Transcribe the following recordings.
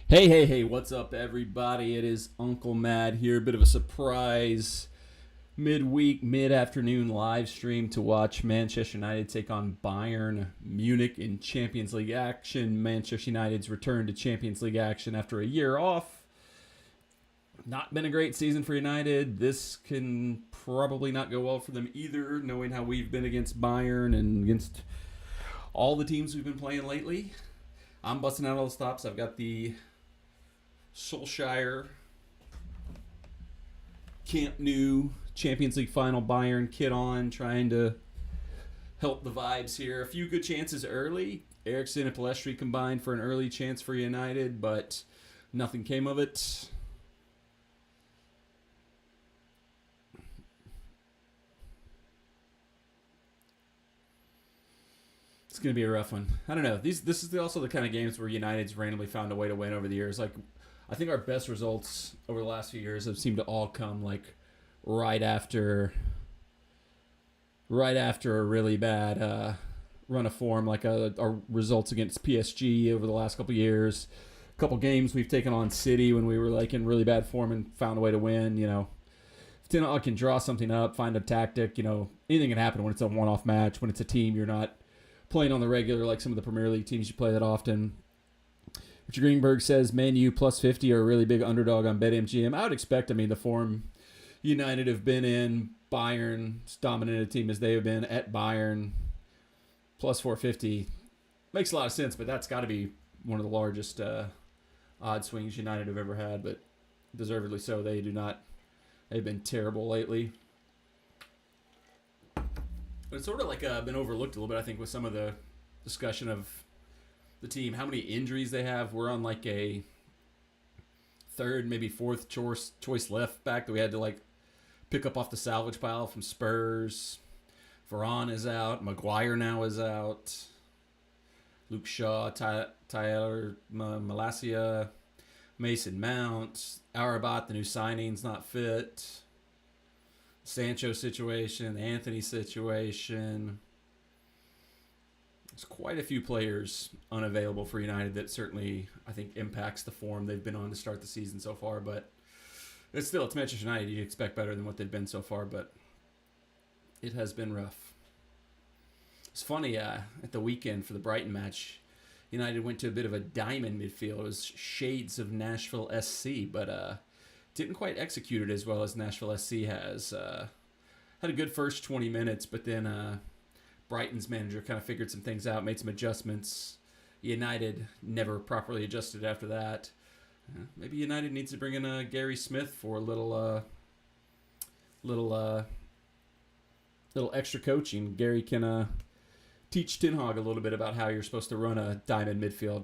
Hey, what's up, everybody? It is Uncle Matt here. Bit of a surprise midweek, mid afternoon live stream to watch Manchester United take on Bayern Munich in Champions League action. Manchester United's return to Champions League action after a year off. Not been a great season for United. This can probably not go well for them either, knowing how we've been against Bayern and against all the teams we've been playing lately. I'm busting out all the stops. I've got the Solskjaer Camp Nou Champions League final Bayern kit on, trying to help the vibes here. A few good chances early. Eriksen and Pellistri combined for an early chance for United, but nothing came of it. It's going to be a rough one. I don't know. This is also the kind of games where United's randomly found a way to win over the years. Like, I think our best results over the last few years have seemed to all come like right after a really bad run of form, like our results against PSG over the last couple of years. A couple games we've taken on City when we were like in really bad form and found a way to win. If Ten Hag can draw something up, find a tactic, anything can happen when it's a one-off match, when it's a team you're not playing on the regular like some of the Premier League teams you play that often. Richard Greenberg says Man U plus 50 are a really big underdog on BetMGM. I would expect, the form United have been in, Bayern's dominant a team as they have been at Bayern, plus 450. Makes a lot of sense, but that's got to be one of the largest odd swings United have ever had, but deservedly so. They do not. They've been terrible lately. But it's sort of like been overlooked a little bit, I think, with some of the discussion of the team, how many injuries they have. We're on like a third, maybe fourth choice left back that we had to like pick up off the salvage pile from Spurs. Varane is out. Maguire now is out. Luke Shaw, Tyler Malacia, Mason Mount, Arabat, the new signing's not fit. Sancho situation, the Anthony situation. There's quite a few players unavailable for United that certainly, I think, impacts the form they've been on to start the season so far. But it's Manchester United. You expect better than what they've been so far, but it has been rough. It's funny, at the weekend for the Brighton match, United went to a bit of a diamond midfield. It was shades of Nashville SC, but didn't quite execute it as well as Nashville SC has. Had a good first 20 minutes, but then Brighton's manager kind of figured some things out, made some adjustments. United never properly adjusted after that. Maybe United needs to bring in Gary Smith for a little extra coaching. Gary can teach Ten Hag a little bit about how you're supposed to run a diamond midfield.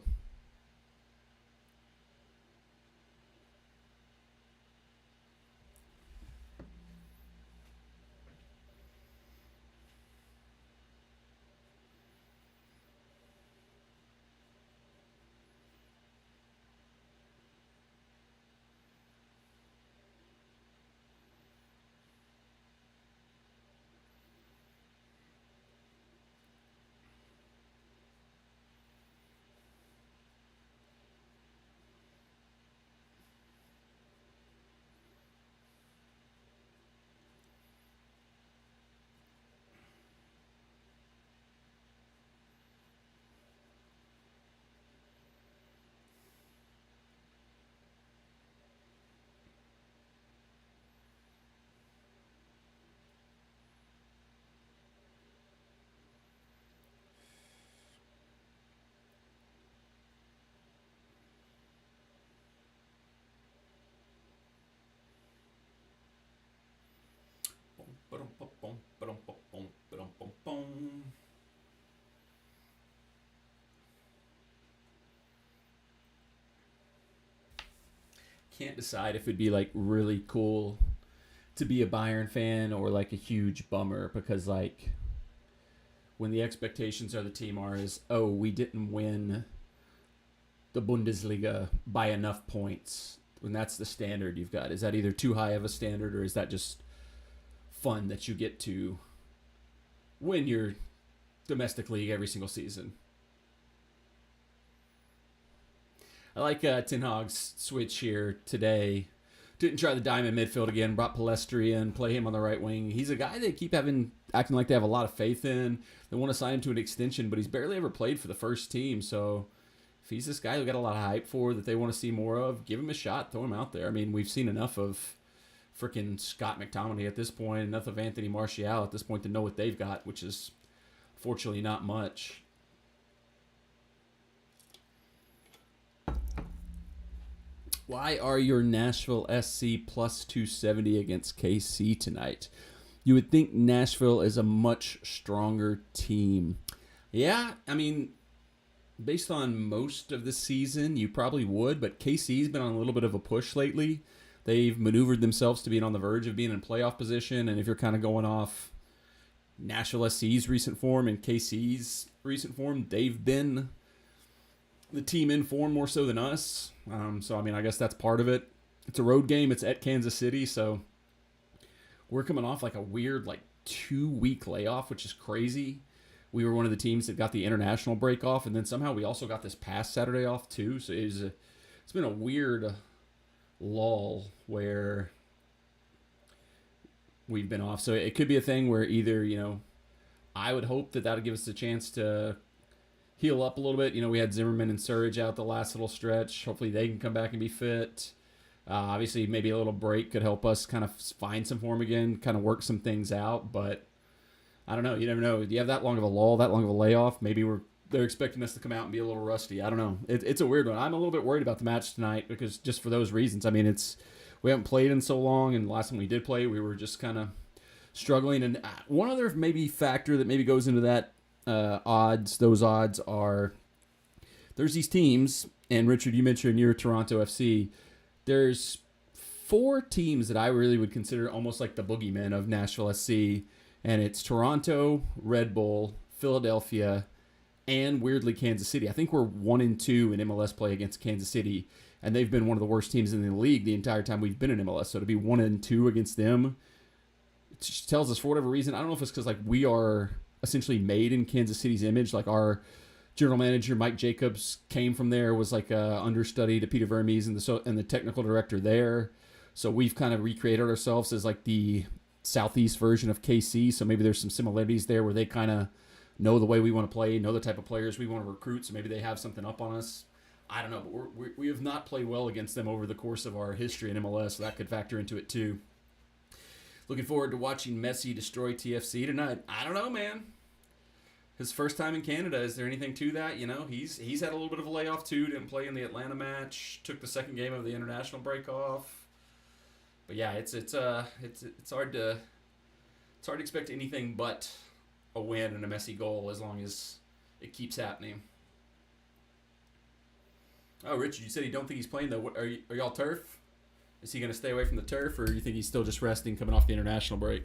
Can't decide if it'd be like really cool to be a Bayern fan or like a huge bummer, because like when the expectations of the team is, oh, we didn't win the Bundesliga by enough points, when that's the standard you've got, is that either too high of a standard, or is that just fun that you get to win your domestic league every single season? I like Ten Hag's switch here today. Didn't try the diamond midfield again. Brought Palestri in, play him on the right wing. He's a guy they keep acting like they have a lot of faith in. They want to sign him to an extension, but he's barely ever played for the first team. So if he's this guy who got a lot of hype for that they want to see more of, give him a shot. Throw him out there. I mean, we've seen enough of freaking Scott McTominay at this point, enough of Anthony Martial at this point to know what they've got, which is fortunately not much. Why are your Nashville SC plus 270 against KC tonight? You would think Nashville is a much stronger team. Yeah, I mean, based on most of the season, you probably would, but KC's been on a little bit of a push lately. They've maneuvered themselves to being on the verge of being in playoff position, and if you're kind of going off Nashville SC's recent form and KC's recent form, they've been the team in form more so than us. So, I mean, I guess that's part of it. It's a road game. It's at Kansas City, so we're coming off like a weird 2-week layoff, which is crazy. We were one of the teams that got the international break off, and then somehow we also got this past Saturday off too. So it's been a weird lull where we've been off. So it could be a thing where either, I would hope that would give us a chance to heal up a little bit. We had Zimmerman and Surge out the last little stretch. Hopefully they can come back and be fit. Obviously, maybe a little break could help us kind of find some form again, kind of work some things out. But I don't know. You never know. You have that long of a lull, that long of a layoff. Maybe they're expecting us to come out and be a little rusty. I don't know. It's a weird one. I'm a little bit worried about the match tonight because just for those reasons. I mean, we haven't played in so long, and the last time we did play, we were just kind of struggling. And one other maybe factor that maybe goes into that those odds are there's these teams, and Richard, you mentioned your Toronto FC. There's 4 teams that I really would consider almost like the boogeymen of Nashville SC, and it's Toronto, Red Bull, Philadelphia, and weirdly Kansas City. I think we're 1-2 in MLS play against Kansas City, and they've been one of the worst teams in the league the entire time we've been in MLS. So to be 1-2 against them, it just tells us for whatever reason. I don't know if it's because we are essentially made in Kansas City's image. Our general manager Mike Jacobs came from there, was a understudy to Peter Vermes and the technical director there. So we've kind of recreated ourselves as the southeast version of KC. So maybe there's some similarities there where they kind of know the way we want to play, know the type of players we want to recruit. So maybe they have something up on us. I don't know, but we have not played well against them over the course of our history in MLS. So that could factor into it too. Looking forward to watching Messi destroy TFC tonight. I don't know, man. His first time in Canada. Is there anything to that? He's had a little bit of a layoff too. Didn't play in the Atlanta match. Took the second game of the international break off. But yeah, it's hard to expect anything but a win and a Messi goal as long as it keeps happening. Oh, Richard, you said you don't think he's playing though. Are y'all turf? Is he going to stay away from the turf, or do you think he's still just resting coming off the international break?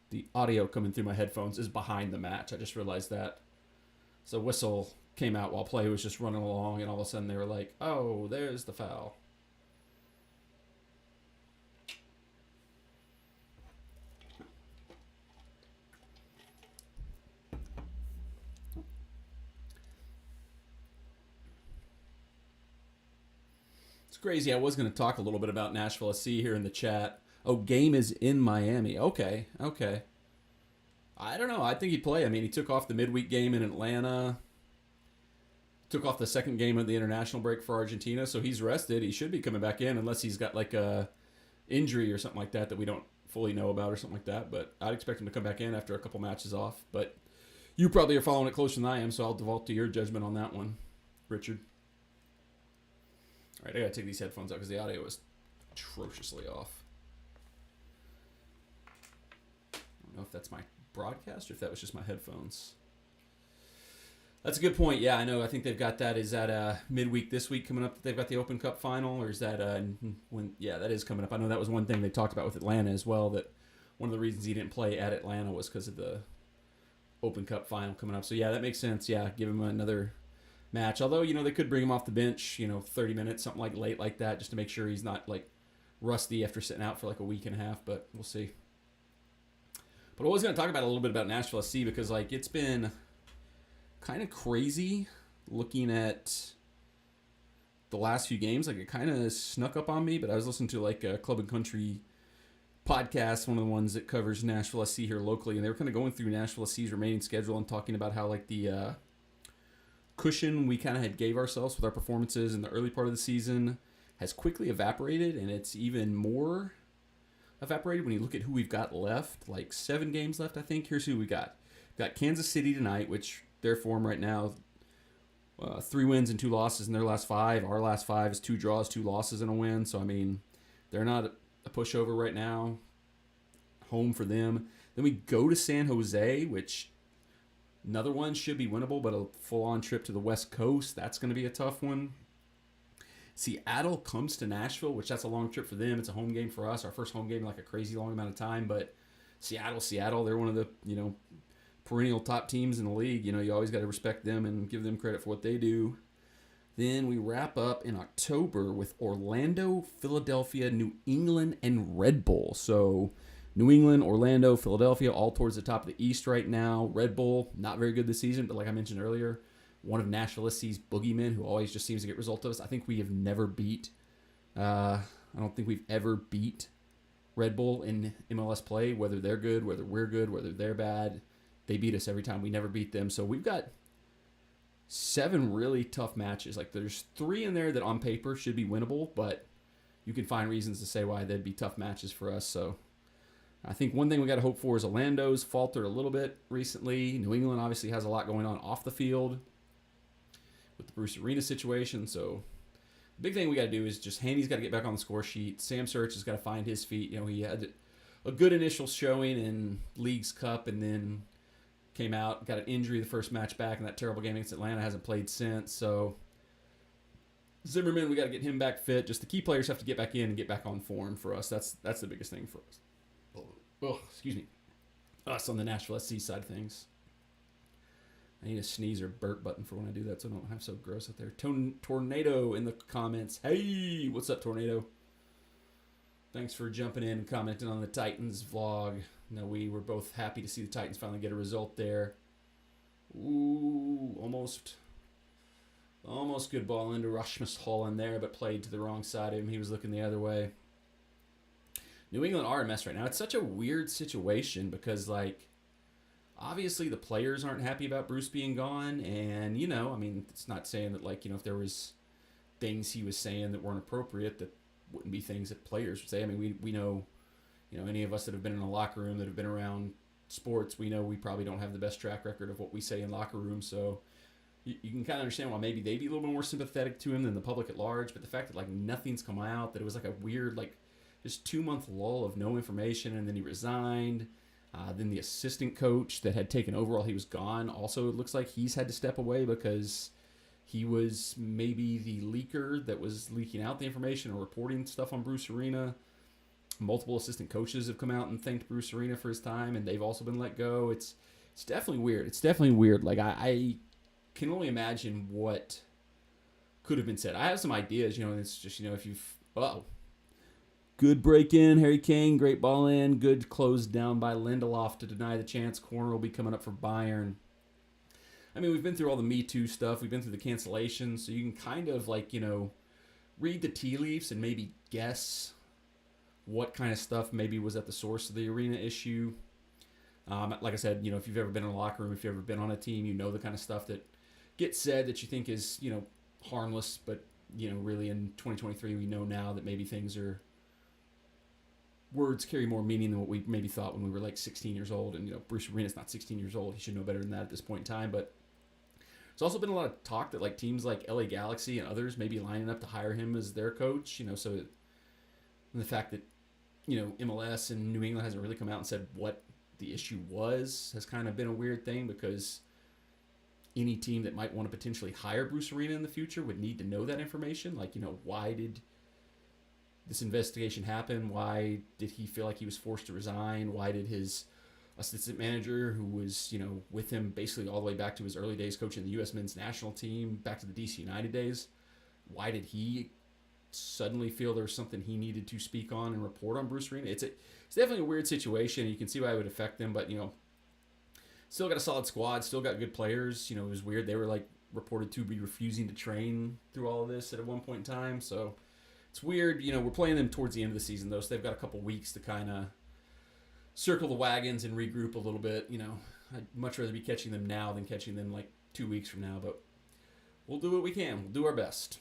The audio coming through my headphones is behind the match. I just realized that. So whistle came out while play was just running along, and all of a sudden they were like, oh, there's the foul. It's crazy. I was going to talk a little bit about Nashville SC here in the chat. Oh, game is in Miami. Okay. I don't know. I think he'd play. I mean, he took off the midweek game in Atlanta. Took off the second game of the international break for Argentina, so he's rested. He should be coming back in unless he's got a injury or something like that we don't fully know about or something like that. But I'd expect him to come back in after a couple matches off. But you probably are following it closer than I am, so I'll default to your judgment on that one, Richard. All right, I got to take these headphones out because the audio is atrociously off. I don't know if that's my broadcast or if that was just my headphones. That's a good point. Yeah, I know. I think they've got that. Is that midweek this week coming up that they've got the Open Cup final, or is that when? Yeah, that is coming up. I know that was one thing they talked about with Atlanta as well, that one of the reasons he didn't play at Atlanta was because of the Open Cup final coming up. So yeah, that makes sense. Yeah, give him another match. Although, they could bring him off the bench, 30 minutes, something late like that, just to make sure he's not rusty after sitting out for a week and a half, but we'll see. But I was going to talk about a little bit about Nashville SC because like it's been kind of crazy looking at the last few games. Like it kind of snuck up on me, but I was listening to like a Club and Country podcast, one of the ones that covers Nashville SC here locally, and they were kind of going through Nashville SC's remaining schedule and talking about how like the cushion we kind of had gave ourselves with our performances in the early part of the season has quickly evaporated, and it's even more evaporated when you look at who we've got left. Like 7 games left, I think. Here's who we got. We've got Kansas City tonight, which their form right now, 3 wins and 2 losses in their last 5. Our last 5 is 2 draws, 2 losses, and a win. So, I mean, they're not a pushover right now. Home for them. Then we go to San Jose, which another one should be winnable, but a full-on trip to the West Coast, that's going to be a tough one. Seattle comes to Nashville, which that's a long trip for them. It's a home game for us, our first home game in like a crazy long amount of time. But Seattle, they're one of the perennial top teams in the league. You always got to respect them and give them credit for what they do. Then we wrap up in October with Orlando, Philadelphia, New England, and Red Bull. So New England, Orlando, Philadelphia, all towards the top of the East right now. Red Bull, not very good this season, but like I mentioned earlier, one of Nashville SC's boogeymen who always just seems to get results of us. I think we have never beat, I don't think we've ever beat Red Bull in MLS play, whether they're good, whether we're good, whether they're bad. They beat us every time. We never beat them. So we've got 7 really tough matches. Like there's 3 in there that on paper should be winnable, but you can find reasons to say why they'd be tough matches for us. So I think one thing we got to hope for is Orlando's faltered a little bit recently. New England obviously has a lot going on off the field with the Bruce Arena situation. So the big thing we got to do is just Haney's got to get back on the score sheet. Sam Search has got to find his feet. He had a good initial showing in Leagues Cup and then came out, got an injury the first match back in that terrible game against Atlanta, hasn't played since. So Zimmerman, we got to get him back fit. Just the key players have to get back in and get back on form for us. That's the biggest thing for us. Oh, excuse me. Us on the Nashville SC side of things. I need a sneeze or burp button for when I do that so I don't have so gross out there. Tornado in the comments. Hey, what's up, Tornado? Thanks for jumping in and commenting on the Titans vlog. We were both happy to see the Titans finally get a result there. Ooh, almost good ball into Rasmus Holland there, but played to the wrong side of him. He was looking the other way. New England are a mess right now. It's such a weird situation because, obviously the players aren't happy about Bruce being gone. And, it's not saying that, if there was things he was saying that weren't appropriate, that wouldn't be things that players would say. I mean, we know, any of us that have been in a locker room, that have been around sports, we know we probably don't have the best track record of what we say in locker rooms. So you can kind of understand why maybe they'd be a little bit more sympathetic to him than the public at large. But the fact that, nothing's come out, that it was a weird, just 2-month lull of no information, and then he resigned. Then the assistant coach that had taken over while he was gone, also it looks like he's had to step away because he was maybe the leaker that was leaking out the information or reporting stuff on Bruce Arena. Multiple assistant coaches have come out and thanked Bruce Arena for his time, and they've also been let go. It's definitely weird. It's definitely weird. I can only imagine what could have been said. I have some ideas, and it's just, if you've... Good break in, Harry Kane. Great ball in. Good close down by Lindelof to deny the chance. Corner will be coming up for Bayern. I mean, we've been through all the Me Too stuff. We've been through the cancellations. So you can kind of, read the tea leaves and maybe guess what kind of stuff maybe was at the source of the Arena issue. Like I said, if you've ever been in a locker room, if you've ever been on a team, the kind of stuff that gets said that you think is, harmless. But, really in 2023, we know now that maybe words carry more meaning than what we maybe thought when we were 16 years old. And, Bruce Arena's not 16 years old. He should know better than that at this point in time. But there's also been a lot of talk that teams like LA Galaxy and others may be lining up to hire him as their coach. So and the fact that, MLS and New England hasn't really come out and said what the issue was has kind of been a weird thing because any team that might want to potentially hire Bruce Arena in the future would need to know that information. Why did this investigation happen? Why did he feel like he was forced to resign? Why did his assistant manager, who was, with him basically all the way back to his early days coaching the U.S. men's national team, back to the DC United days, why did he suddenly feel there was something he needed to speak on and report on Bruce Arena. It's definitely a weird situation. You can see why it would affect them, but still got a solid squad, still got good players. It was weird. They were like reported to be refusing to train through all of this at one point in time. So it's weird. We're playing them towards the end of the season though, so they've got a couple weeks to kind of circle the wagons and regroup a little bit. I'd much rather be catching them now than catching them like 2 weeks from now, but we'll do what we can. We'll do our best.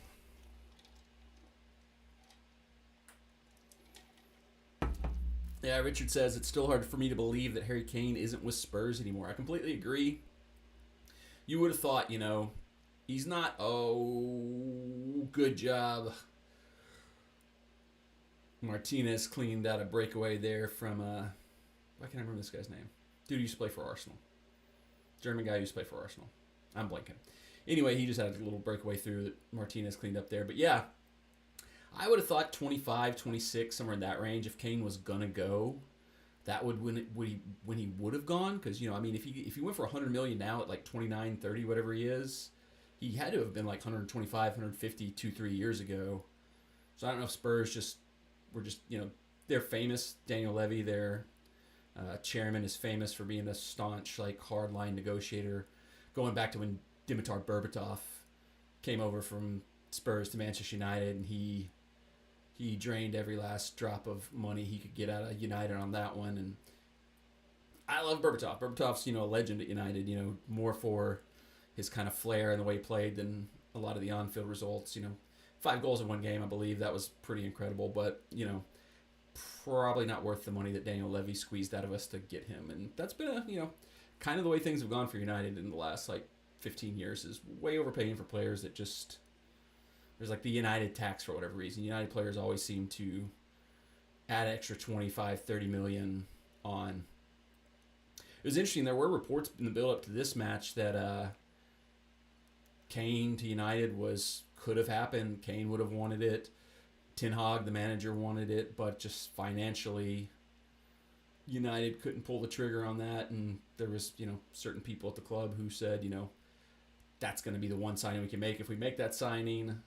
Yeah, Richard says, it's still hard for me to believe that Harry Kane isn't with Spurs anymore. I completely agree. You would have thought, he's not, good job. Martinez cleaned out a breakaway there from, why can't I remember this guy's name? Dude who used to play for Arsenal. German guy who used to play for Arsenal. I'm blanking. Anyway, he just had a little breakaway through that Martinez cleaned up there. But yeah, I would have thought 25, 26, somewhere in that range. If Kane was going to go, that would when he would have gone. Because, if he went for $100 million now at like 29, 30, whatever he is, he had to have been like 125, 150, 2-3 years ago. So I don't know if Spurs were they're famous. Daniel Levy, their chairman, is famous for being a staunch, like, hardline negotiator, going back to when Dimitar Berbatov came over from Spurs to Manchester United, and he drained every last drop of money he could get out of United on that one. And I love Berbatov. Berbatov's, a legend at United, more for his kind of flair and the way he played than a lot of the on-field results. 5 goals in one game, I believe. That was pretty incredible, but, probably not worth the money that Daniel Levy squeezed out of us to get him. And that's been kind of the way things have gone for United in the last, 15 years, is way overpaying for players that just... There's like the United tax for whatever reason. United players always seem to add extra 25, 30 million on. It was interesting. There were reports in the build-up to this match that Kane to United could have happened. Kane would have wanted it. Ten Hag, the manager, wanted it, but just financially, United couldn't pull the trigger on that. And there was, certain people at the club who said, that's going to be the one signing we can make. If we make that signing,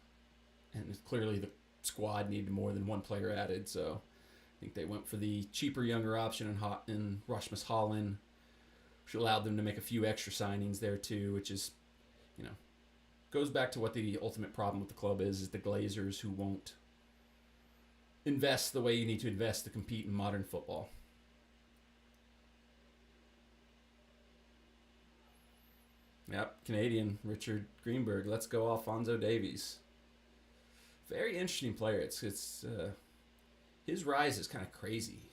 and clearly the squad needed more than one player added, so I think they went for the cheaper, younger option in Rasmus Haaland, which allowed them to make a few extra signings there too, which is, goes back to what the ultimate problem with the club is the Glazers who won't invest the way you need to invest to compete in modern football. Yep, Canadian Richard Greenberg. Let's go, Alphonso Davies. Very interesting player. It's his rise is kind of crazy.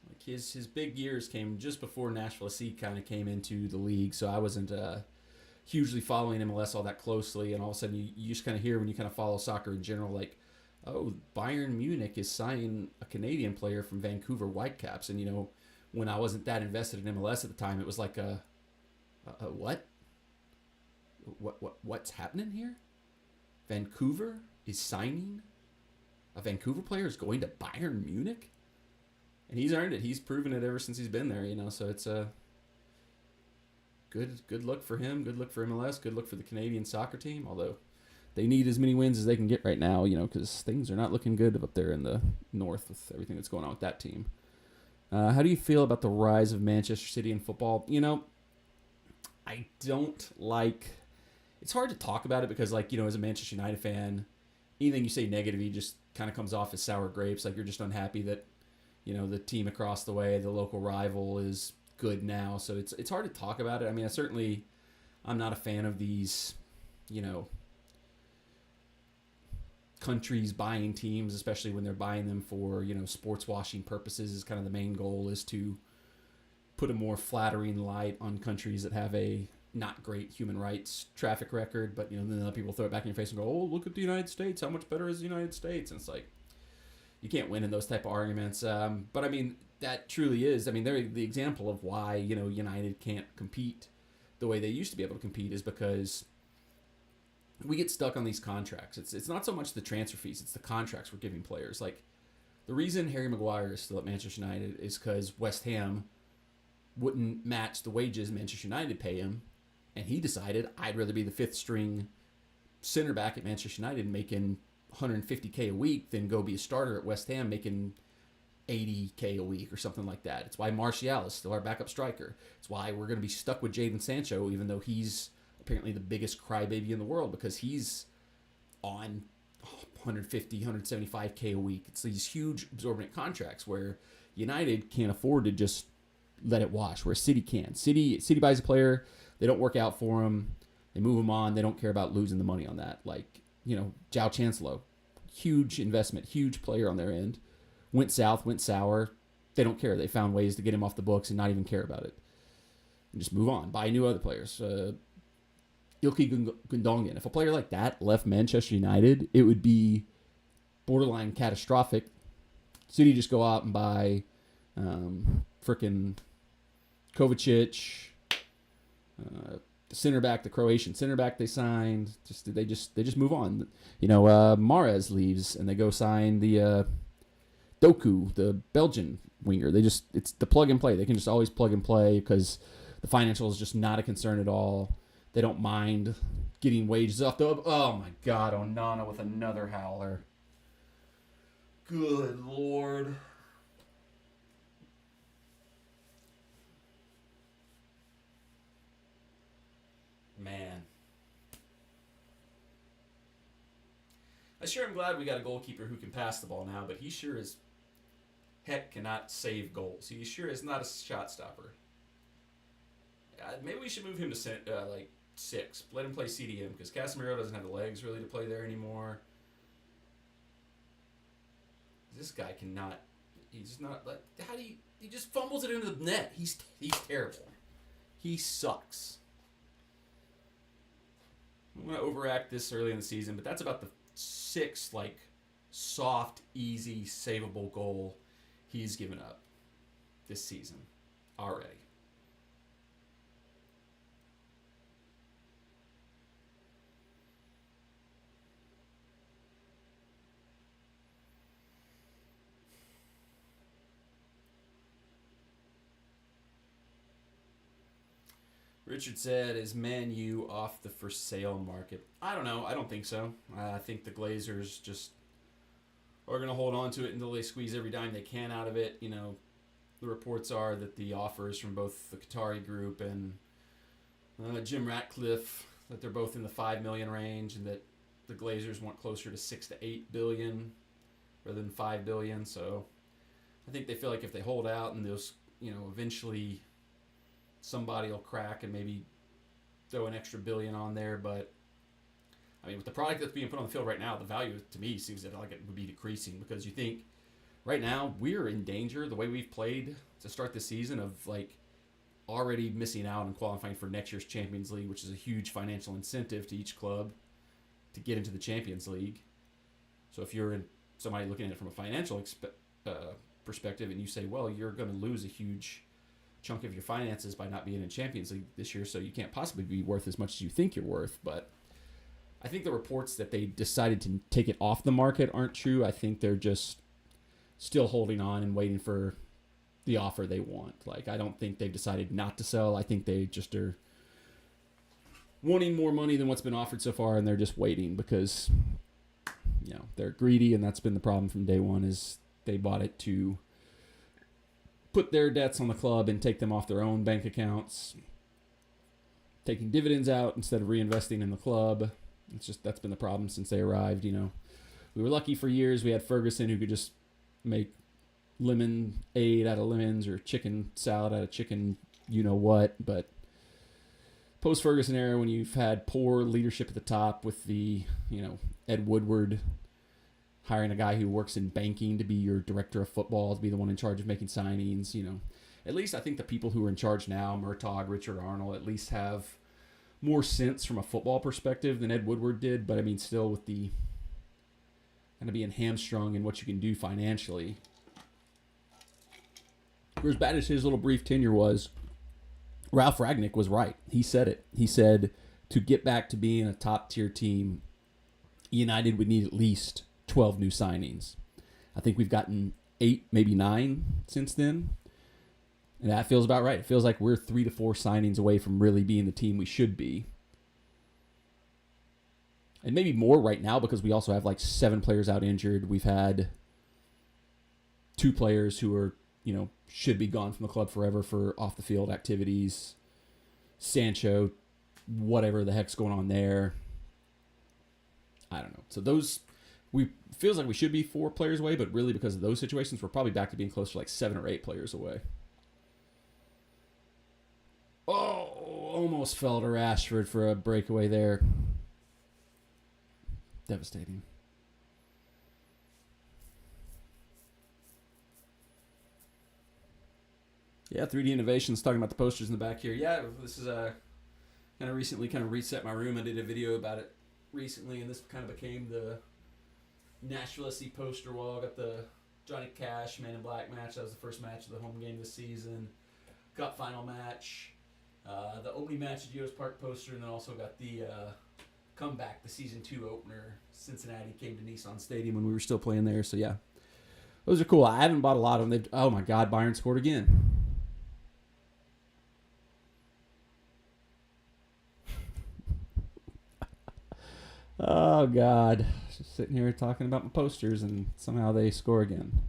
Like his big years came just before Nashville SC kind of came into the league, so I wasn't hugely following MLS all that closely. And all of a sudden, you just kind of hear when you kind of follow soccer in general, like, oh, Bayern Munich is signing a Canadian player from Vancouver Whitecaps, and when I wasn't that invested in MLS at the time, it was like a what? What's happening here? Vancouver is signing a Vancouver player is going to Bayern Munich, and he's earned it. He's proven it ever since he's been there. So it's a good look for him. Good look for MLS. Good look for the Canadian soccer team. Although they need as many wins as they can get right now. Because things are not looking good up there in the north with everything that's going on with that team. How do you feel about the rise of Manchester City in football? I don't like... It's hard to talk about it because, as a Manchester United fan, anything you say negative, just kind of comes off as sour grapes. Like, you're just unhappy that, the team across the way, the local rival, is good now. So it's hard to talk about it. I mean, I'm not a fan of these, countries buying teams, especially when they're buying them for, sports washing purposes. Is kind of the main goal is to put a more flattering light on countries that have a not great human rights traffic record, but then other people throw it back in your face and go, oh, look at the United States, how much better is the United States? And it's like, you can't win in those type of arguments. But I mean, that truly is, they're the example of why, United can't compete the way they used to be able to compete, is because we get stuck on these contracts. It's not so much the transfer fees, it's the contracts we're giving players. Like, the reason Harry Maguire is still at Manchester United is because West Ham wouldn't match the wages Manchester United pay him, and he decided, I'd rather be the fifth string center back at Manchester United making 150K a week than go be a starter at West Ham making 80K a week or something like that. It's why Martial is still our backup striker. It's why we're going to be stuck with Jadon Sancho, even though he's apparently the biggest crybaby in the world, because he's on 150, 175K a week. It's these huge absorbent contracts where United can't afford to just let it wash, where City can. City buys a player, they don't work out for him, they move him on, they don't care about losing the money on that. Like, João Cancelo, huge investment, huge player on their end. Went south, went sour. They don't care. They found ways to get him off the books and not even care about it. And just move on. Buy new other players. Ilkay Gundogan. If a player like that left Manchester United, it would be borderline catastrophic. City just go out and buy frickin' Kovacic, the center back, the Croatian center back they signed. They just move on. Mahrez leaves and they go sign the Doku, the Belgian winger. It's the plug and play. They can just always plug and play because the financial is just not a concern at all. They don't mind getting wages off the. Oh my God, Onana with another howler. Good Lord. Man. I sure am glad we got a goalkeeper who can pass the ball now, but he sure is heck cannot save goals. He sure is not a shot stopper. Maybe we should move him to 6. Let him play CDM because Casemiro doesn't have the legs really to play there anymore. This guy cannot. He's not. How do you? He just fumbles it into the net. He's terrible. He sucks. I'm gonna overact this early in the season, but that's about the 6th soft, easy, savable goal he's given up this season already. Richard said, is Man U off the for sale market? I don't know. I don't think so. I think the Glazers just are going to hold on to it until they squeeze every dime they can out of it. The reports are that the offers from both the Qatari group and Jim Ratcliffe, that they're both in the $5 million range, and that the Glazers want closer to $6 to $8 billion rather than $5 billion. So I think they feel like if they hold out and those, eventually somebody will crack and maybe throw an extra billion on there. But I mean, with the product that's being put on the field right now, the value to me seems like it would be decreasing, because you think right now we're in danger the way we've played to start the season of already missing out and qualifying for next year's Champions League, which is a huge financial incentive to each club to get into the Champions League. So if you're somebody looking at it from a financial perspective and you say, well, you're going to lose a huge chunk of your finances by not being in Champions League this year, so you can't possibly be worth as much as you think you're worth. But I think the reports that they decided to take it off the market aren't true. I think they're just still holding on and waiting for the offer they want. I don't think they've decided not to sell. I think they just are wanting more money than what's been offered so far, and they're just waiting because they're greedy, and that's been the problem from day one. Is they bought it to put their debts on the club and take them off their own bank accounts, taking dividends out instead of reinvesting in the club. That's been the problem since they arrived. We were lucky for years. We had Ferguson, who could just make lemonade out of lemons or chicken salad out of chicken, what. But post-Ferguson era, when you've had poor leadership at the top with the, Ed Woodward hiring a guy who works in banking to be your director of football, to be the one in charge of making signings, At least I think the people who are in charge now, Murtaugh, Richard Arnold, at least have more sense from a football perspective than Ed Woodward did. But I mean, still with the kind of being hamstrung in what you can do financially. For as bad as his little brief tenure was, Ralph Ragnick was right. He said it. He said to get back to being a top-tier team, United would need at least 12 new signings. I think we've gotten 8, maybe 9 since then. And that feels about right. It feels like we're 3 to 4 signings away from really being the team we should be. and maybe more right now because we also have like 7 players out injured. We've had 2 players who are, should be gone from the club forever for off the field activities. Sancho, whatever the heck's going on there. I don't know. So feels like we should be 4 players away, but really because of those situations, we're probably back to being closer to like 7 or 8 players away. Oh, almost fell to Rashford for a breakaway there. Devastating. Yeah, 3D Innovations talking about the posters in the back here. Yeah, this is kind of recently reset my room. I did a video about it recently, and this kind of became the Nashville SC poster wall. Got the Johnny Cash Man in Black match. That was the first match of the home game this season. Cup final match. The opening match at Geo's Park poster, and then also got the comeback, the season 2 opener. Cincinnati came to Nissan Stadium when we were still playing there. So yeah, those are cool. I haven't bought a lot of them. Oh my God, Bayern scored again. Oh God, just sitting here talking about my posters, and somehow they score again.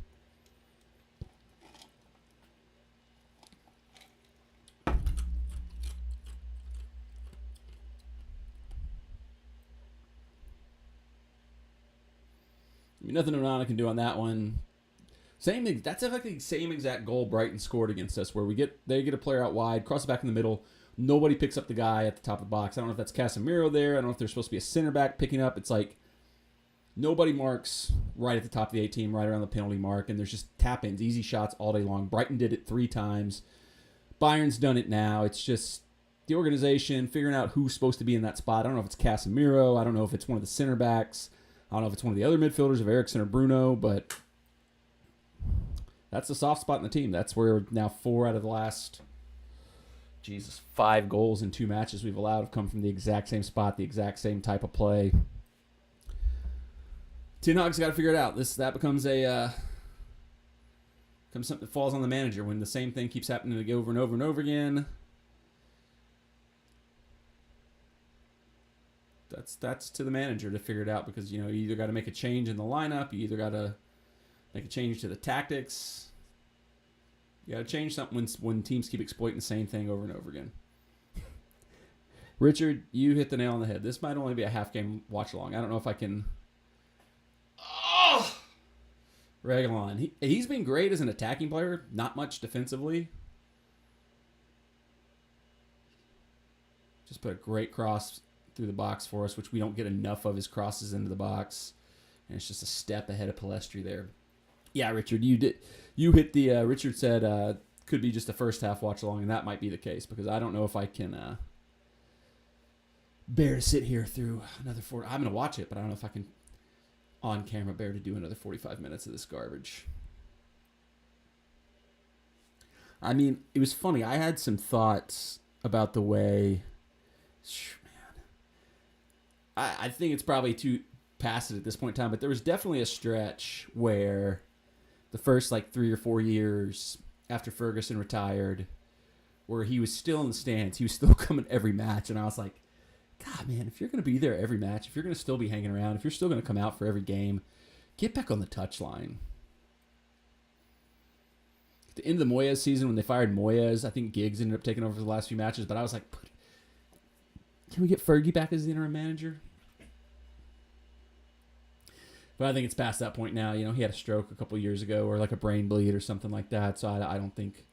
Nothing Onana can do on that one. That's exactly the same exact goal Brighton scored against us, where they get a player out wide, cross it back in the middle. Nobody picks up the guy at the top of the box. I don't know if that's Casemiro there. I don't know if there's supposed to be a center back picking up. It's like nobody marks right at the top of the 18, right around the penalty mark, and there's just tap-ins, easy shots all day long. Brighton did it 3 times. Bayern's done it now. It's just the organization figuring out who's supposed to be in that spot. I don't know if it's Casemiro. I don't know if it's one of the center backs. I don't know if it's one of the other midfielders of Eriksen or Bruno, but that's the soft spot in the team. That's where now 4 out of the last 5 goals in 2 matches we've allowed have come from the exact same spot, the exact same type of play. Ten Hag's got to figure it out. That becomes something that falls on the manager when the same thing keeps happening over and over and over again. That's to the manager to figure it out, because you either got to make a change in the lineup, you either got to make a change to the tactics. You got to change something when teams keep exploiting the same thing over and over again. Richard, you hit the nail on the head. This might only be a half game watch along. I don't know if I can. Oh, Reguilon. He's been great as an attacking player, not much defensively. Just put a great cross through the box for us, which we don't get enough of his crosses into the box. And it's just a step ahead of Palestri there. Yeah, Richard, you hit the, Richard said could be just a first half watch along, and that might be the case, because I don't know if I can bear to sit here through another 40. I'm going to watch it, but I don't know if I can, on camera, bear to do another 45 minutes of this garbage. I mean, it was funny. I had some thoughts about the way... I think it's probably too past it at this point in time, but there was definitely a stretch where the first 3 or 4 years after Ferguson retired, where he was still in the stands, he was still coming every match, and I was like, God, man, if you're going to be there every match, if you're going to still be hanging around, if you're still going to come out for every game, get back on the touchline. At the end of the Moyes season, when they fired Moyes, I think Giggs ended up taking over for the last few matches, but I was like, can we get Fergie back as the interim manager? But I think it's past that point now. He had a stroke a couple years ago, or a brain bleed or something like that. So I don't think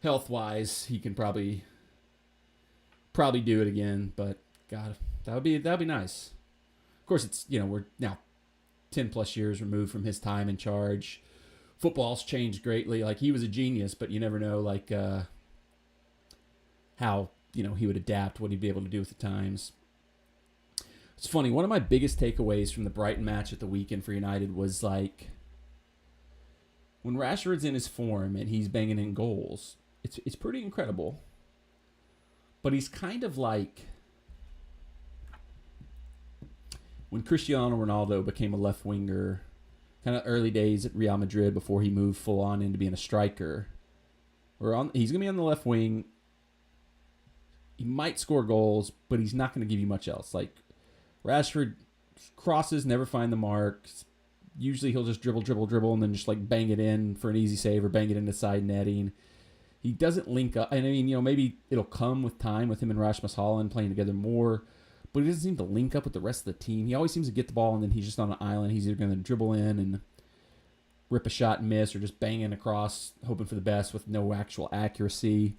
health-wise he can probably do it again. But God, that'd be nice. Of course, it's we're now 10+ years removed from his time in charge. Football's changed greatly. He was a genius, but you never know how he would adapt, what he'd be able to do with the times. It's funny, one of my biggest takeaways from the Brighton match at the weekend for United was when Rashford's in his form and he's banging in goals, it's pretty incredible. But he's kind of like when Cristiano Ronaldo became a left winger, kind of early days at Real Madrid before he moved full on into being a striker. He's going to be on the left wing. He might score goals, but he's not going to give you much else. Rashford crosses, never find the mark. Usually he'll just dribble, and then just like bang it in for an easy save or bang it into side netting. He doesn't link up. And I mean, maybe it'll come with time with him and Rasmus Holland playing together more, but he doesn't seem to link up with the rest of the team. He always seems to get the ball, and then he's just on an island. He's either going to dribble in and rip a shot and miss, or just bang it across, hoping for the best with no actual accuracy.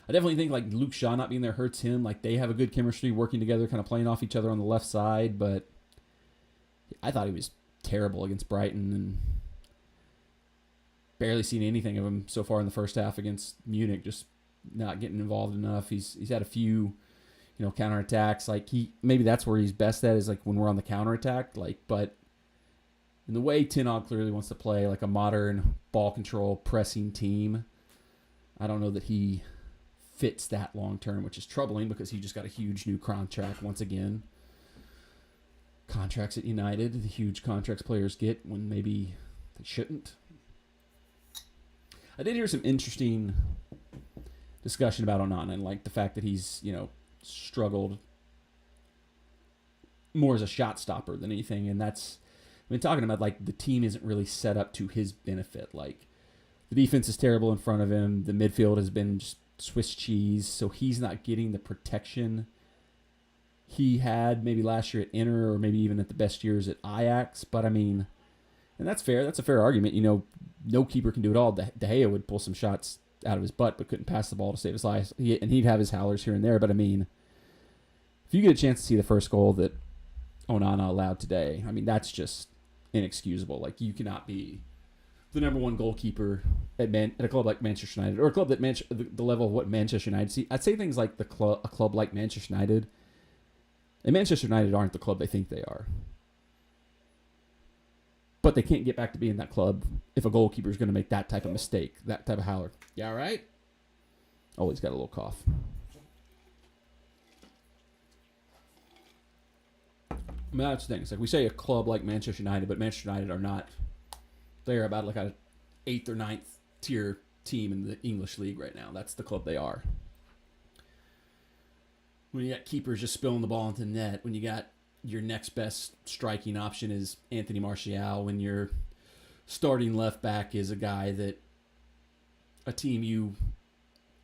I definitely think like Luke Shaw not being there hurts him. Like they have a good chemistry working together, kind of playing off each other on the left side, but I thought he was terrible against Brighton and barely seen anything of him so far in the first half against Munich, just not getting involved enough. He's had a few, counterattacks. Like maybe that's where he's best at, is like when we're on the counterattack. Like, but in the way Ten Hag clearly wants to play like a modern ball control pressing team, I don't know that he fits that long term, which is troubling because he just got a huge new contract once again. Contracts at United, the huge contracts players get when maybe they shouldn't. I did hear some interesting discussion about Onana and like the fact that he's, struggled more as a shot stopper than anything. And that's, talking about like the team isn't really set up to his benefit. Like the defense is terrible in front of him. The midfield has been just Swiss cheese. So he's not getting the protection he had maybe last year at Inter, or maybe even at the best years at Ajax. But I mean, and that's fair. That's a fair argument. No keeper can do it all. De Gea would pull some shots out of his butt, but couldn't pass the ball to save his life. And he'd have his howlers here and there. But I mean, if you get a chance to see the first goal that Onana allowed today, I mean, that's just inexcusable. Like, you cannot be the number one goalkeeper at a club like Manchester United, or a club that the level of what Manchester United see. I'd say things like a club like Manchester United. And Manchester United aren't the club they think they are. But they can't get back to being that club if a goalkeeper is going to make that type of mistake, that type of howler. You all right? Oh, he's got a little cough. I mean, that's the thing. It's like we say a club like Manchester United, but Manchester United are not. They're about like a 8th or 9th tier team in the English league right now. That's the club they are. When you got keepers just spilling the ball into the net, when you got your next best striking option is Anthony Martial, when your starting left back is a guy that a team you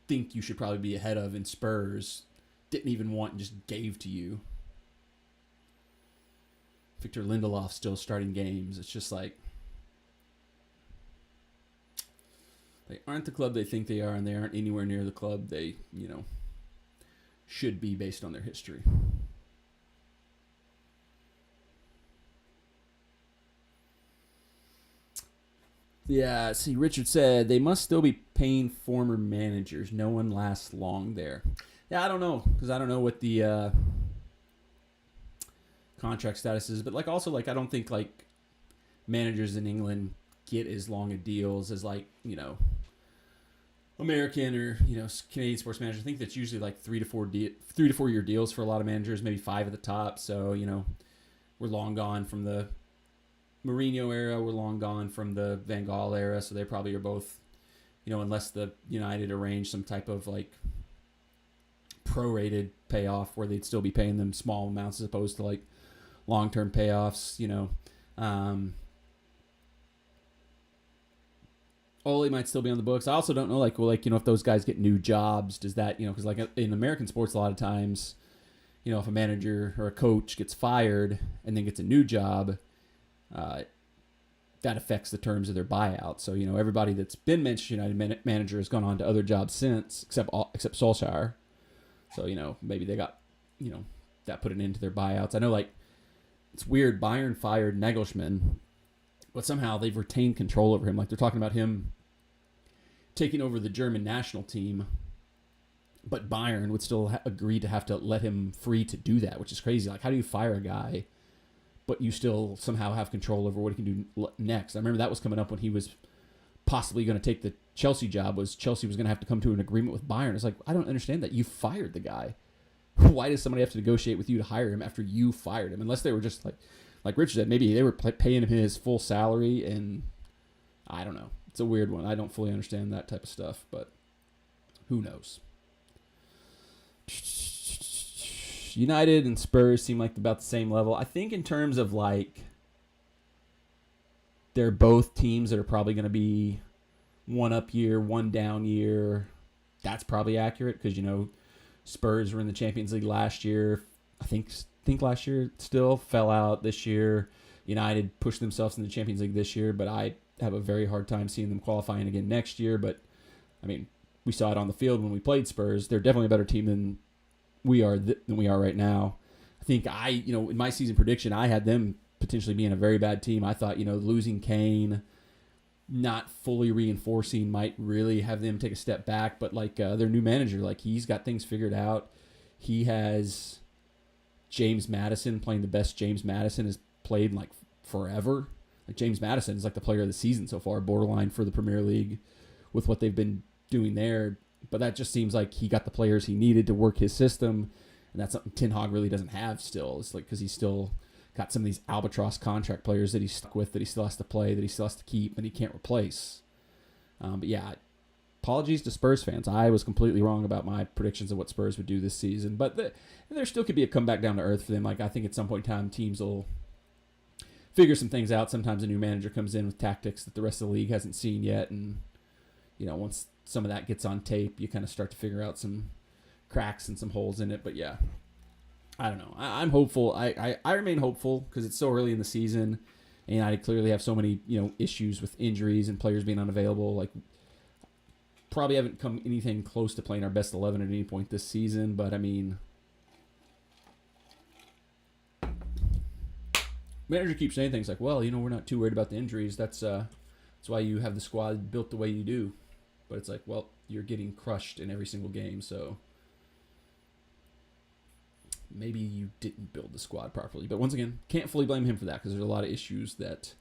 think you should probably be ahead of in Spurs didn't even want and just gave to you. Victor Lindelof still starting games. It's just like they aren't the club they think they are, and they aren't anywhere near the club they, should be based on their history. Yeah, see, Richard said they must still be paying former managers. No one lasts long there. Yeah, I don't know, because I don't know what the contract status is, but like also like I don't think like managers in England get as long of deals as like American or Canadian sports managers. I think that's usually like 3 to 4 year deals for a lot of managers, maybe 5 at the top. So we're long gone from the Mourinho era. We're long gone from the Van Gaal era. So they probably are both, unless the United arrange some type of like prorated payoff where they'd still be paying them small amounts as opposed to like long-term payoffs. Ole might still be on the books. I also don't know, if those guys get new jobs, does that, because like in American sports, a lot of times, if a manager or a coach gets fired and then gets a new job, that affects the terms of their buyout. So, everybody that's been Manchester United manager has gone on to other jobs since, except Solskjaer. So, maybe they got, that put an end to their buyouts. I know, it's weird. Bayern fired Nagelsmann, but somehow they've retained control over him. Like, they're talking about him taking over the German national team, but Bayern would still agree to have to let him free to do that, which is crazy. Like, how do you fire a guy, but you still somehow have control over what he can do next? I remember that was coming up when he was possibly going to take the Chelsea job, was Chelsea was going to have to come to an agreement with Bayern. It's like, I don't understand that. You fired the guy. Why does somebody have to negotiate with you to hire him after you fired him? Unless they were just like Richard said, maybe they were paying him his full salary, and I don't know. It's a weird one. I don't fully understand that type of stuff, but who knows? United and Spurs seem like about the same level. I think in terms of like, they're both teams that are probably going to be one up year, one down year. That's probably accurate because, Spurs were in the Champions League last year. I think last year still fell out this year. United pushed themselves in the Champions League this year, but I have a very hard time seeing them qualifying again next year. But, we saw it on the field when we played Spurs. They're definitely a better team than we are right now. I think in my season prediction, I had them potentially being a very bad team. I thought, losing Kane, not fully reinforcing might really have them take a step back. But their new manager, he's got things figured out. He has James Maddison playing the best James Maddison has played in forever. James Maddison is the player of the season so far, borderline for the Premier League with what they've been doing there. But that just seems like he got the players he needed to work his system, and that's something Ten Hag really doesn't have still. It's because he's still got some of these albatross contract players that he's stuck with, that he still has to play, that he still has to keep, and he can't replace. But yeah, apologies to Spurs fans. I was completely wrong about my predictions of what Spurs would do this season. But there still could be a comeback down to earth for them. I think at some point in time, teams will figure some things out. Sometimes a new manager comes in with tactics that the rest of the league hasn't seen yet. And, once some of that gets on tape, you kind of start to figure out some cracks and some holes in it. But yeah, I don't know. I'm hopeful. I remain hopeful because it's so early in the season, and United clearly have so many issues with injuries and players being unavailable. Probably haven't come anything close to playing our best 11 at any point this season. But manager keeps saying things like, "Well, we're not too worried about the injuries. That's why you have the squad built the way you do." But it's well, you're getting crushed in every single game, so maybe you didn't build the squad properly. But once again, can't fully blame him for that because there's a lot of issues that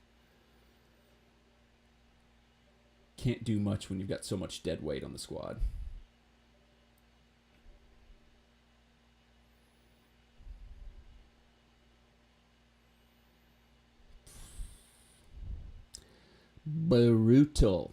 can't do much when you've got so much dead weight on the squad. Brutal.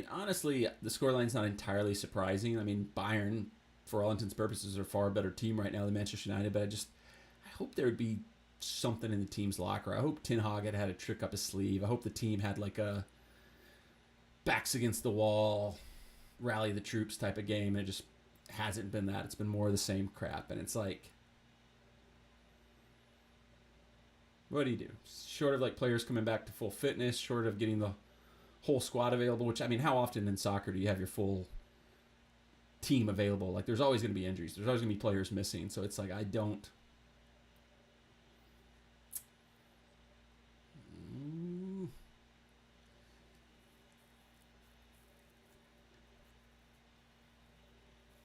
Honestly, the scoreline's not entirely surprising. Bayern, for all intents and purposes, are a far better team right now than Manchester United, but I hope there would be something in the team's locker. I hope Ten Hag had a trick up his sleeve. I hope the team had a backs against the wall, rally the troops type of game, and it just hasn't been that. It's been more of the same crap, and it's what do you do? Short of players coming back to full fitness, short of getting the whole squad available, which, how often in soccer do you have your full team available? There's always going to be injuries. There's always going to be players missing. So it's I don't...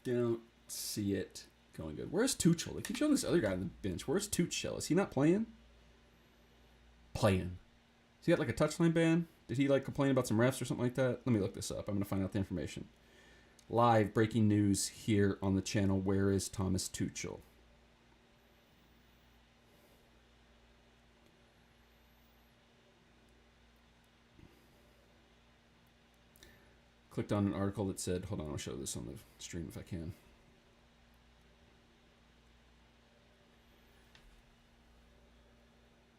Don't see it going good. Where's Tuchel? They keep showing this other guy on the bench. Where's Tuchel? Is he not playing? Playing. Has he got a touchline ban? Did he complain about some refs or something like that? Let me look this up. I'm going to find out the information. Live breaking news here on the channel. Where is Thomas Tuchel? Clicked on an article that said, hold on, I'll show this on the stream if I can.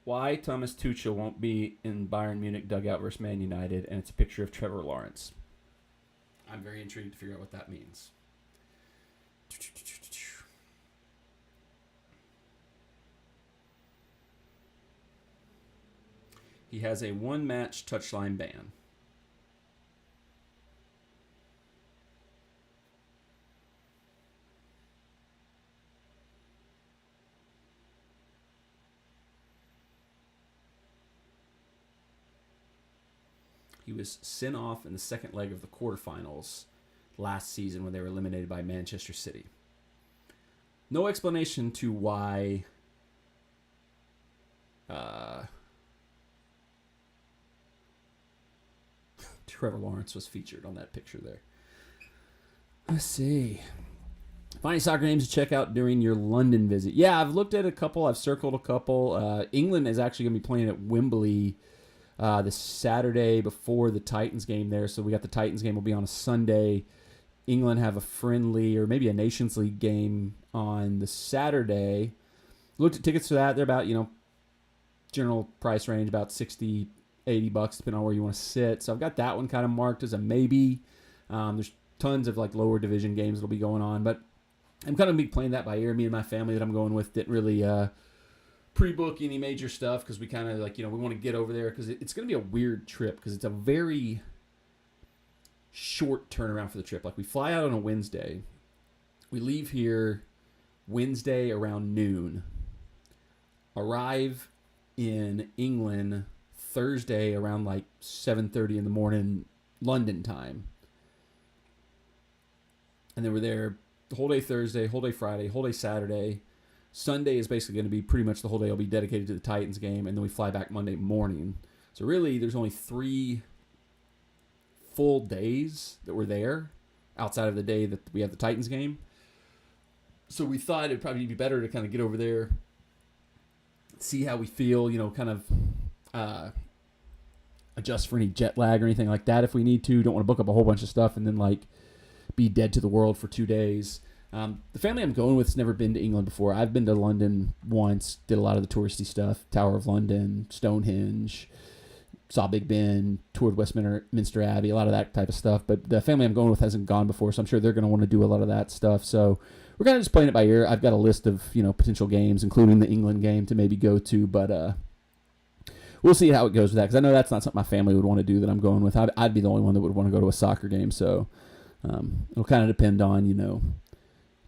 Why Thomas Tuchel won't be in Bayern Munich dugout versus Man United, and it's a picture of Trevor Lawrence. I'm very intrigued to figure out what that means. He has a one-match touchline ban. He was sent off in the second leg of the quarterfinals last season when they were eliminated by Manchester City. No explanation to why Trevor Lawrence was featured on that picture there. Let's see. Find soccer games to check out during your London visit. Yeah, I've looked at a couple. I've circled a couple. England is actually going to be playing at Wembley this Saturday before the Titans game there. So we got the Titans game will be on a Sunday. England have a friendly or maybe a Nations League game on the Saturday. Looked at tickets for that. They're about, general price range, about $60, $80, depending on where you want to sit. So I've got that one kind of marked as a maybe. There's tons of like lower division games that'll be going on, but I'm kind of be playing that by ear. Me and my family that I'm going with didn't really pre-book any major stuff because we kind of we want to get over there because it's going to be a weird trip because it's a very short turnaround for the trip. Like we fly out on a Wednesday, we leave here Wednesday around noon, arrive in England Thursday around like 7:30 in the morning London time, and then we're there the whole day Thursday, whole day Friday, whole day Saturday. Sunday is basically going to be pretty much the whole day will be dedicated to the Titans game, and then we fly back Monday morning. So really, there's only 3 full days that we're there outside of the day that we have the Titans game. So we thought it'd probably be better to kind of get over there, see how we feel, kind of adjust for any jet lag or anything like that if we need to. Don't want to book up a whole bunch of stuff and then be dead to the world for 2 days. The family I'm going with has never been to England before. I've been to London once, did a lot of the touristy stuff, Tower of London, Stonehenge, saw Big Ben, toured Westminster Abbey, a lot of that type of stuff. But the family I'm going with hasn't gone before, so I'm sure they're going to want to do a lot of that stuff. So we're kind of just playing it by ear. I've got a list of potential games, including the England game to maybe go to, but we'll see how it goes with that because I know that's not something my family would want to do that I'm going with. I'd be the only one that would want to go to a soccer game, so it'll kind of depend on,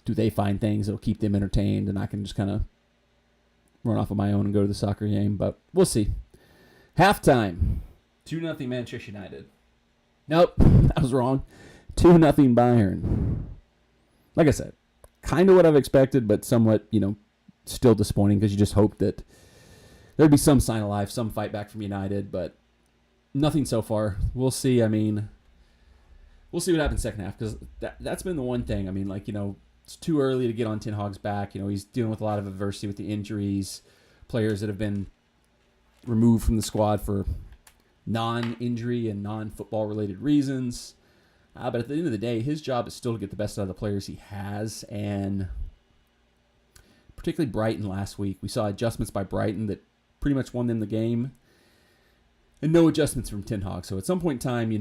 do they find things that'll keep them entertained and I can just kind of run off on my own and go to the soccer game, but we'll see. Halftime, 2-0 Manchester United. Nope, I was wrong. 2-0 Bayern. Like I said, kind of what I've expected, but somewhat, still disappointing because you just hope that there'd be some sign of life, some fight back from United, but nothing so far. We'll see. We'll see what happens second half because that's been the one thing. It's too early to get on Ten Hag's back. He's dealing with a lot of adversity with the injuries, players that have been removed from the squad for non-injury and non-football related reasons. But at the end of the day, his job is still to get the best out of the players he has, and particularly Brighton last week. We saw adjustments by Brighton that pretty much won them the game, and no adjustments from Ten Hag. So at some point in time, we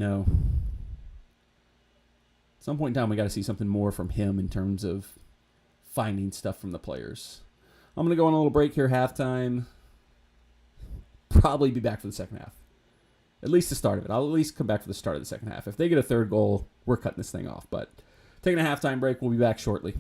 got to see something more from him in terms of finding stuff from the players. I'm going to go on a little break here, halftime. Probably be back for the second half. At least the start of it. I'll at least come back for the start of the second half. If they get a third goal, we're cutting this thing off. But taking a halftime break, we'll be back shortly.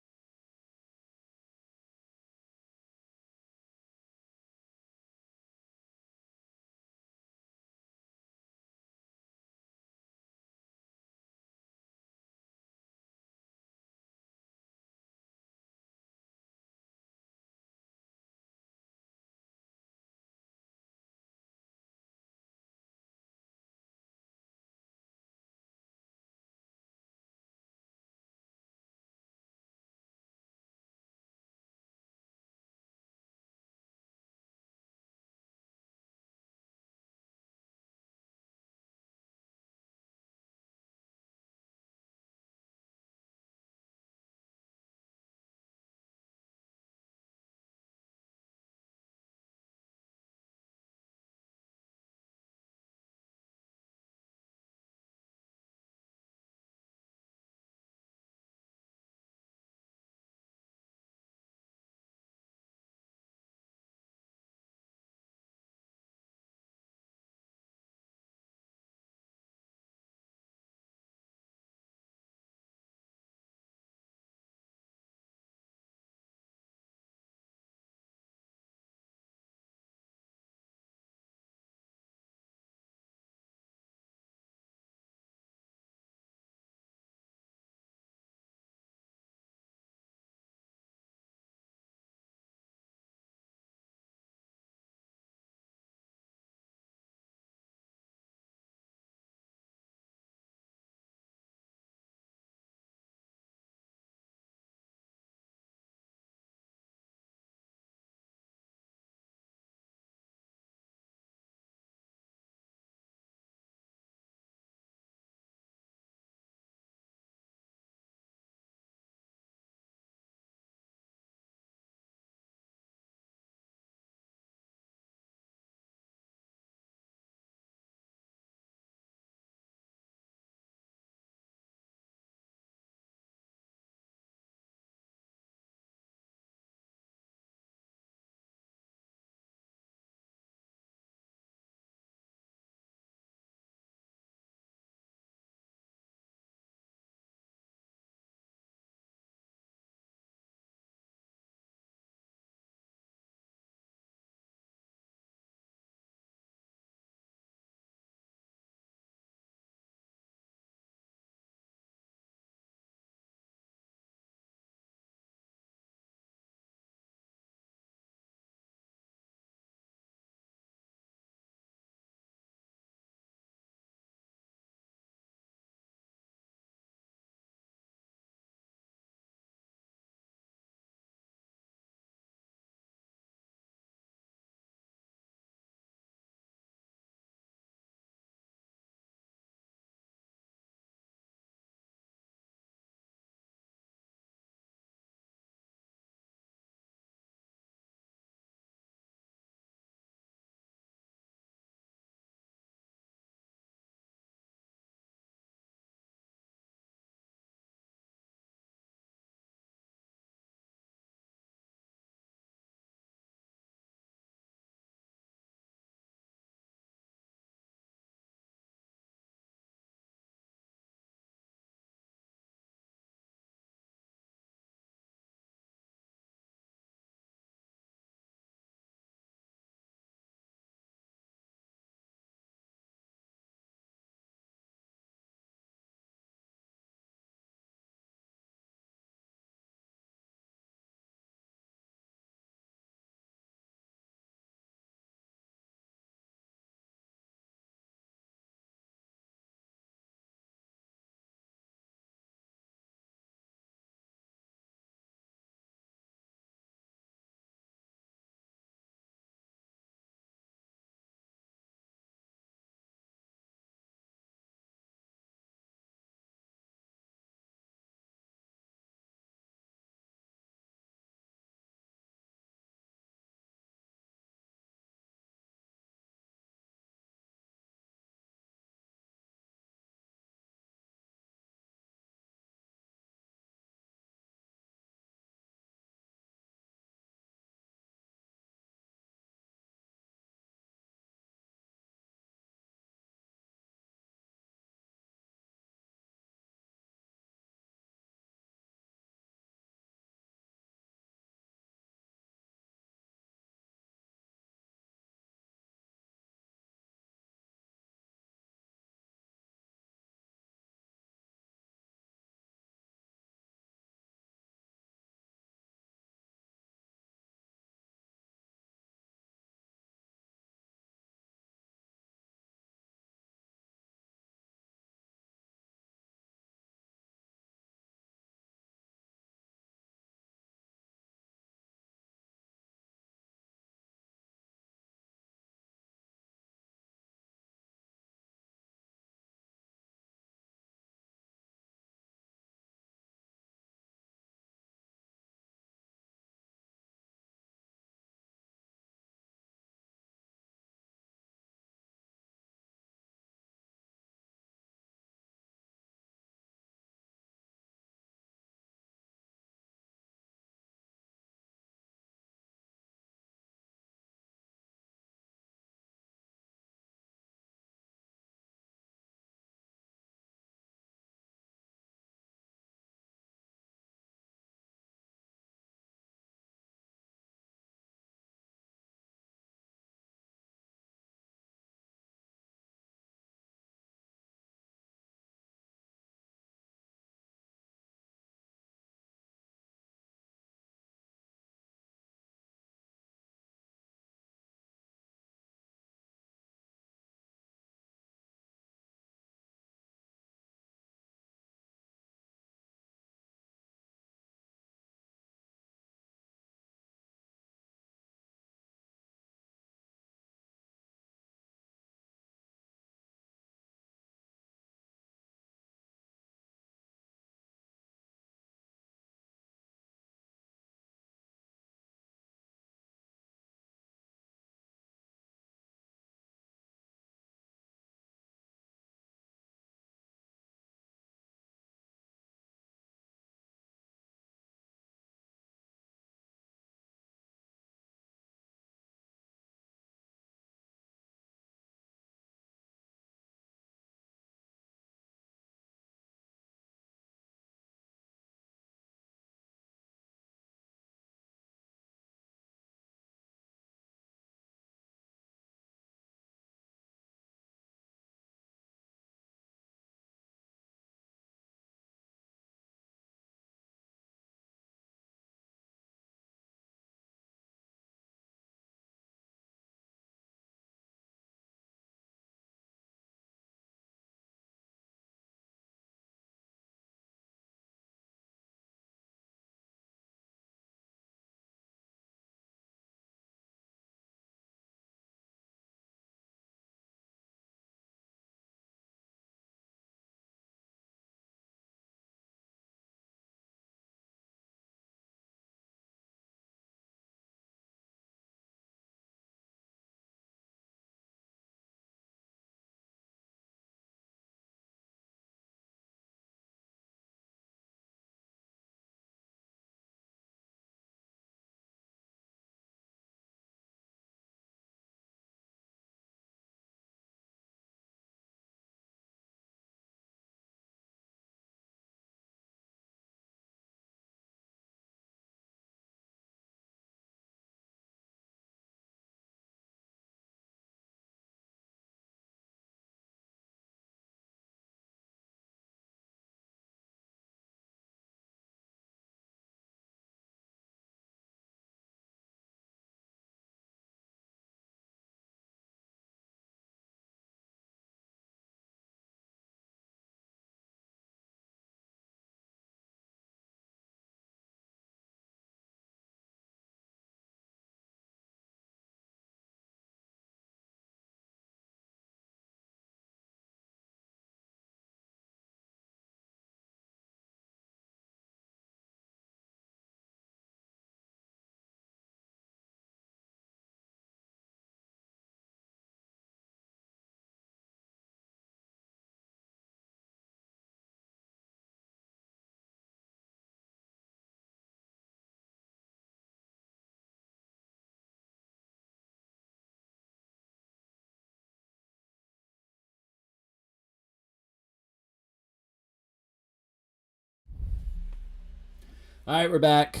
All right, we're back.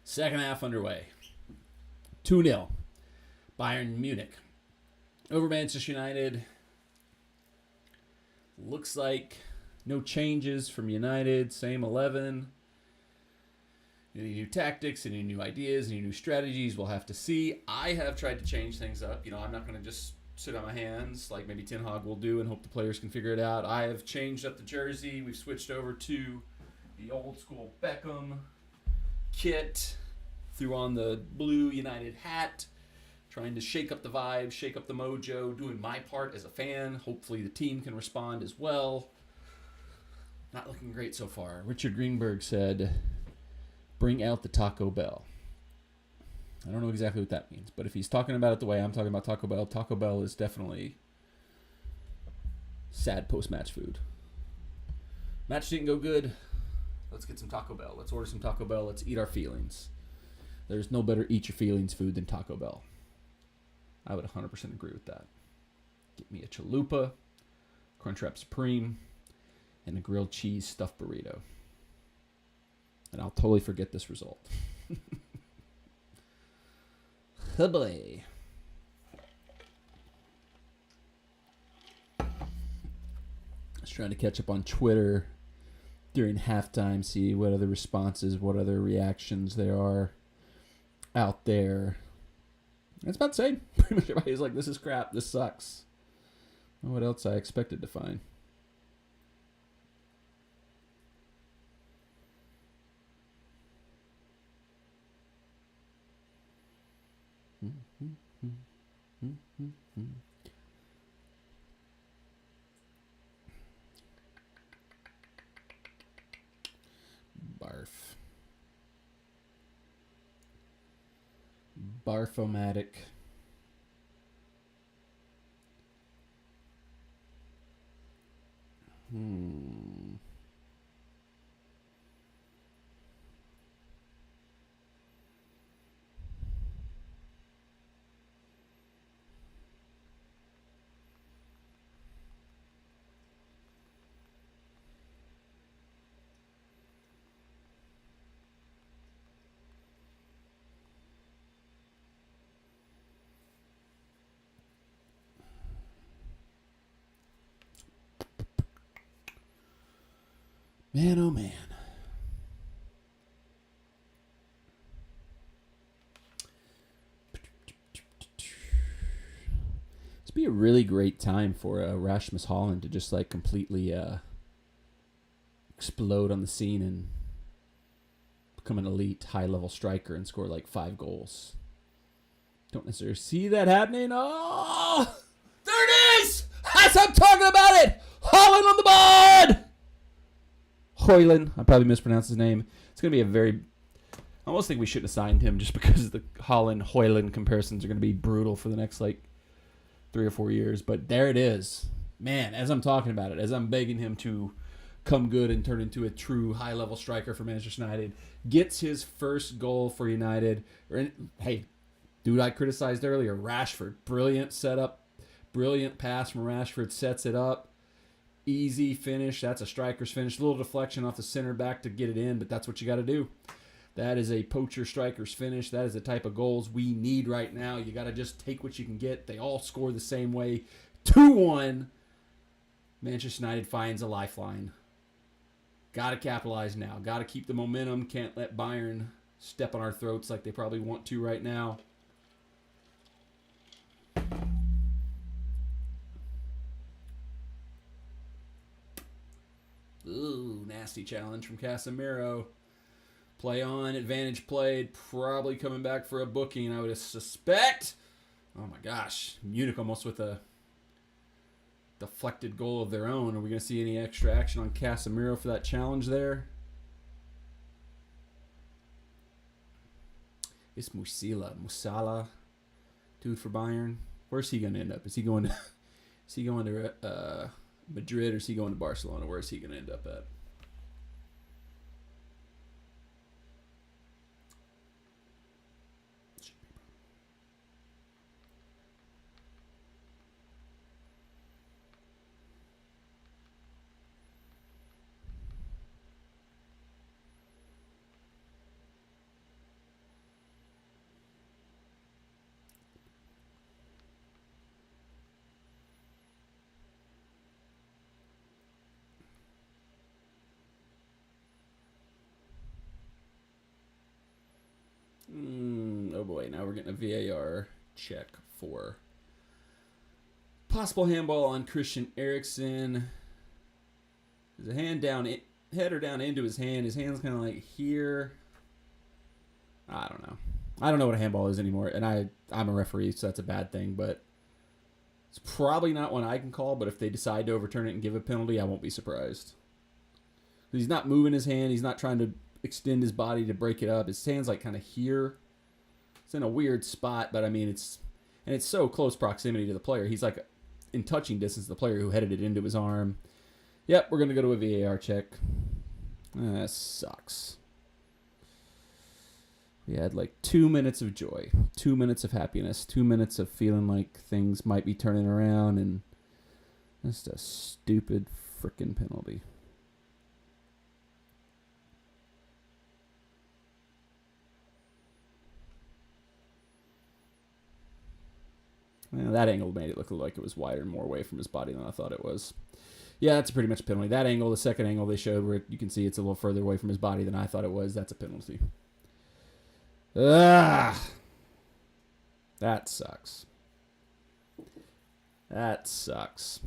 Second half underway. 2-0. Bayern Munich over Manchester United. Looks like no changes from United. Same 11. Any new tactics, any new ideas, any new strategies, we'll have to see. I have tried to change things up. I'm not going to just sit on my hands like maybe Ten Hag will do and hope the players can figure it out. I have changed up the jersey. We've switched over to the old school Beckham kit. Threw on the blue United hat. Trying to shake up the vibe, shake up the mojo, doing my part as a fan. Hopefully the team can respond as well. Not looking great so far. Richard Greenberg said, bring out the Taco Bell. I don't know exactly what that means, but if he's talking about it the way I'm talking about Taco Bell is definitely sad post-match food. Match didn't go good. Let's get some Taco Bell. Let's order some Taco Bell. Let's eat our feelings. There's no better eat your feelings food than Taco Bell. I would 100% agree with that. Get me a chalupa, Crunchwrap Supreme, and a grilled cheese stuffed burrito. And I'll totally forget this result. Oh boy. I was trying to catch up on Twitter during halftime, see what other responses, what other reactions there are out there. It's about the same. Pretty much everybody's like, this is crap, this sucks. What else I expected to find? Barf. Barfomatic. Man, oh man. This would be a really great time for Rasmus Holland to just like completely explode on the scene and become an elite high-level striker and score like 5 goals. Don't necessarily see that happening. Oh! There it is! As I'm talking about it! Holland on the board! Hoyland. I probably mispronounced his name. It's going to be a very... I almost think we shouldn't have signed him just because the Holland-Hoyland comparisons are going to be brutal for the next, 3 or 4 years. But there it is. Man, as I'm talking about it, as I'm begging him to come good and turn into a true high-level striker for Manchester United, gets his first goal for United. Hey, dude I criticized earlier, Rashford. Brilliant setup. Brilliant pass from Rashford. Sets it up. Easy finish. That's a striker's finish. A little deflection off the center back to get it in, but that's what you got to do. That is a poacher striker's finish. That is the type of goals we need right now. You got to just take what you can get. They all score the same way. 2-1. Manchester United finds a lifeline. Got to capitalize now. Got to keep the momentum. Can't let Bayern step on our throats like they probably want to right now. Ooh, nasty challenge from Casemiro. Play on, advantage played. Probably coming back for a booking, I would suspect. Oh my gosh. Munich almost with a deflected goal of their own. Are we going to see any extra action on Casemiro for that challenge there? It's Musala, dude for Bayern. Where's he going to end up? Is he going to Madrid or is he going to Barcelona? Where is he going to end up at? boy. Now we're getting a VAR check for possible handball on Christian Eriksen. There's a hand down, header down into his hand. His hand's kind of like here. I don't know. I don't know what a handball is anymore, and I'm a referee, so that's a bad thing, but it's probably not one I can call, but if they decide to overturn it and give a penalty, I won't be surprised. He's not moving his hand. He's not trying to extend his body to break it up. His hand's like kind of here. It's in a weird spot, but I mean, it's so close proximity to the player. He's like in touching distance of the player who headed it into his arm. Yep, we're going to go to a VAR check. That sucks. We had like 2 minutes of joy, 2 minutes of happiness, 2 minutes of feeling like things might be turning around, and just a stupid freaking penalty. Well, that angle made it look like it was wider and more away from his body than I thought it was. Yeah, that's pretty much a penalty. That angle, the second angle they showed where you can see it's a little further away from his body than I thought it was, that's a penalty. That sucks. That sucks.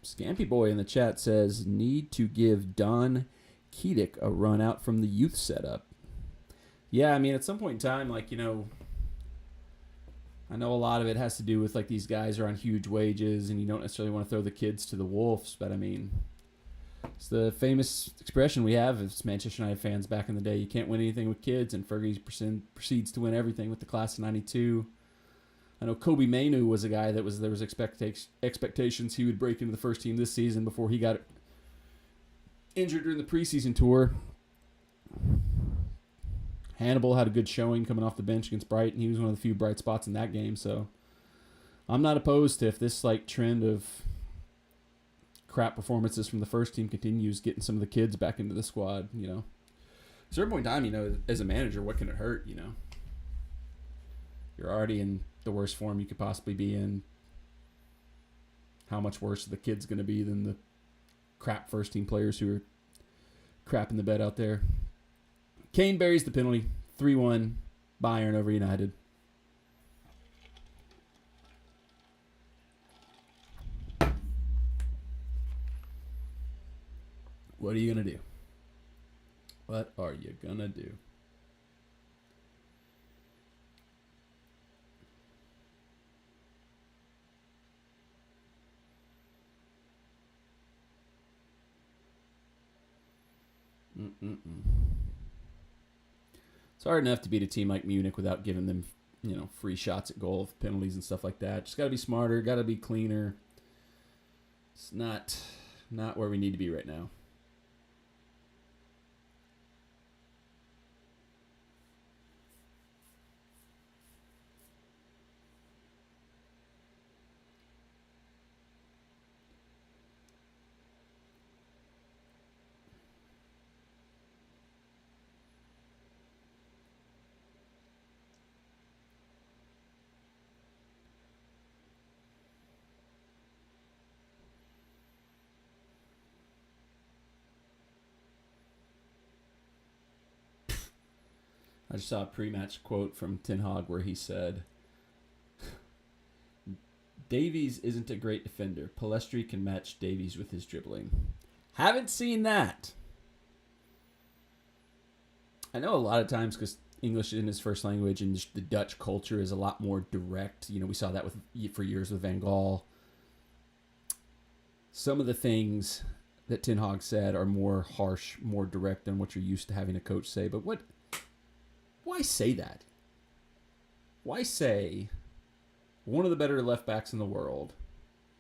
Scampy Boy in the chat says, need to give Don Keedick a run out from the youth setup. Yeah, I mean, at some point in time, like, you know, I know a lot of it has to do with, like, these guys are on huge wages and you don't necessarily want to throw the kids to the wolves, but, I mean, it's the famous expression we have as Manchester United fans back in the day. You can't win anything with kids, and Fergie proceeds to win everything with the class of 92. I know Kobe Mainu was a guy that there was expectations he would break into the first team this season before he got injured during the preseason tour. Hannibal had a good showing coming off the bench against Brighton. He was one of the few bright spots in that game. So I'm not opposed to, if this like trend of crap performances from the first team continues, getting some of the kids back into the squad. You know, at a certain point in time, you know, as a manager, what can it hurt? You know, you're already in the worst form you could possibly be in. How much worse are the kids going to be than the crap first team players who are crap in the bed out there? Kane buries the penalty. 3-1 Bayern over United. What are you going to do? What are you going to do? It's hard enough to beat a team like Munich without giving them, you know, free shots at goal, penalties and stuff like that. Just got to be smarter, got to be cleaner. It's not where we need to be right now. I just saw a pre-match quote from Ten Hag where he said, Davies isn't a great defender. Pellistri can match Davies with his dribbling. Haven't seen that. I know a lot of times because English isn't his first language and the Dutch culture is a lot more direct. You know, we saw that for years with Van Gaal. Some of the things that Ten Hag said are more harsh, more direct than what you're used to having a coach say. But why say that? Why say one of the better left backs in the world,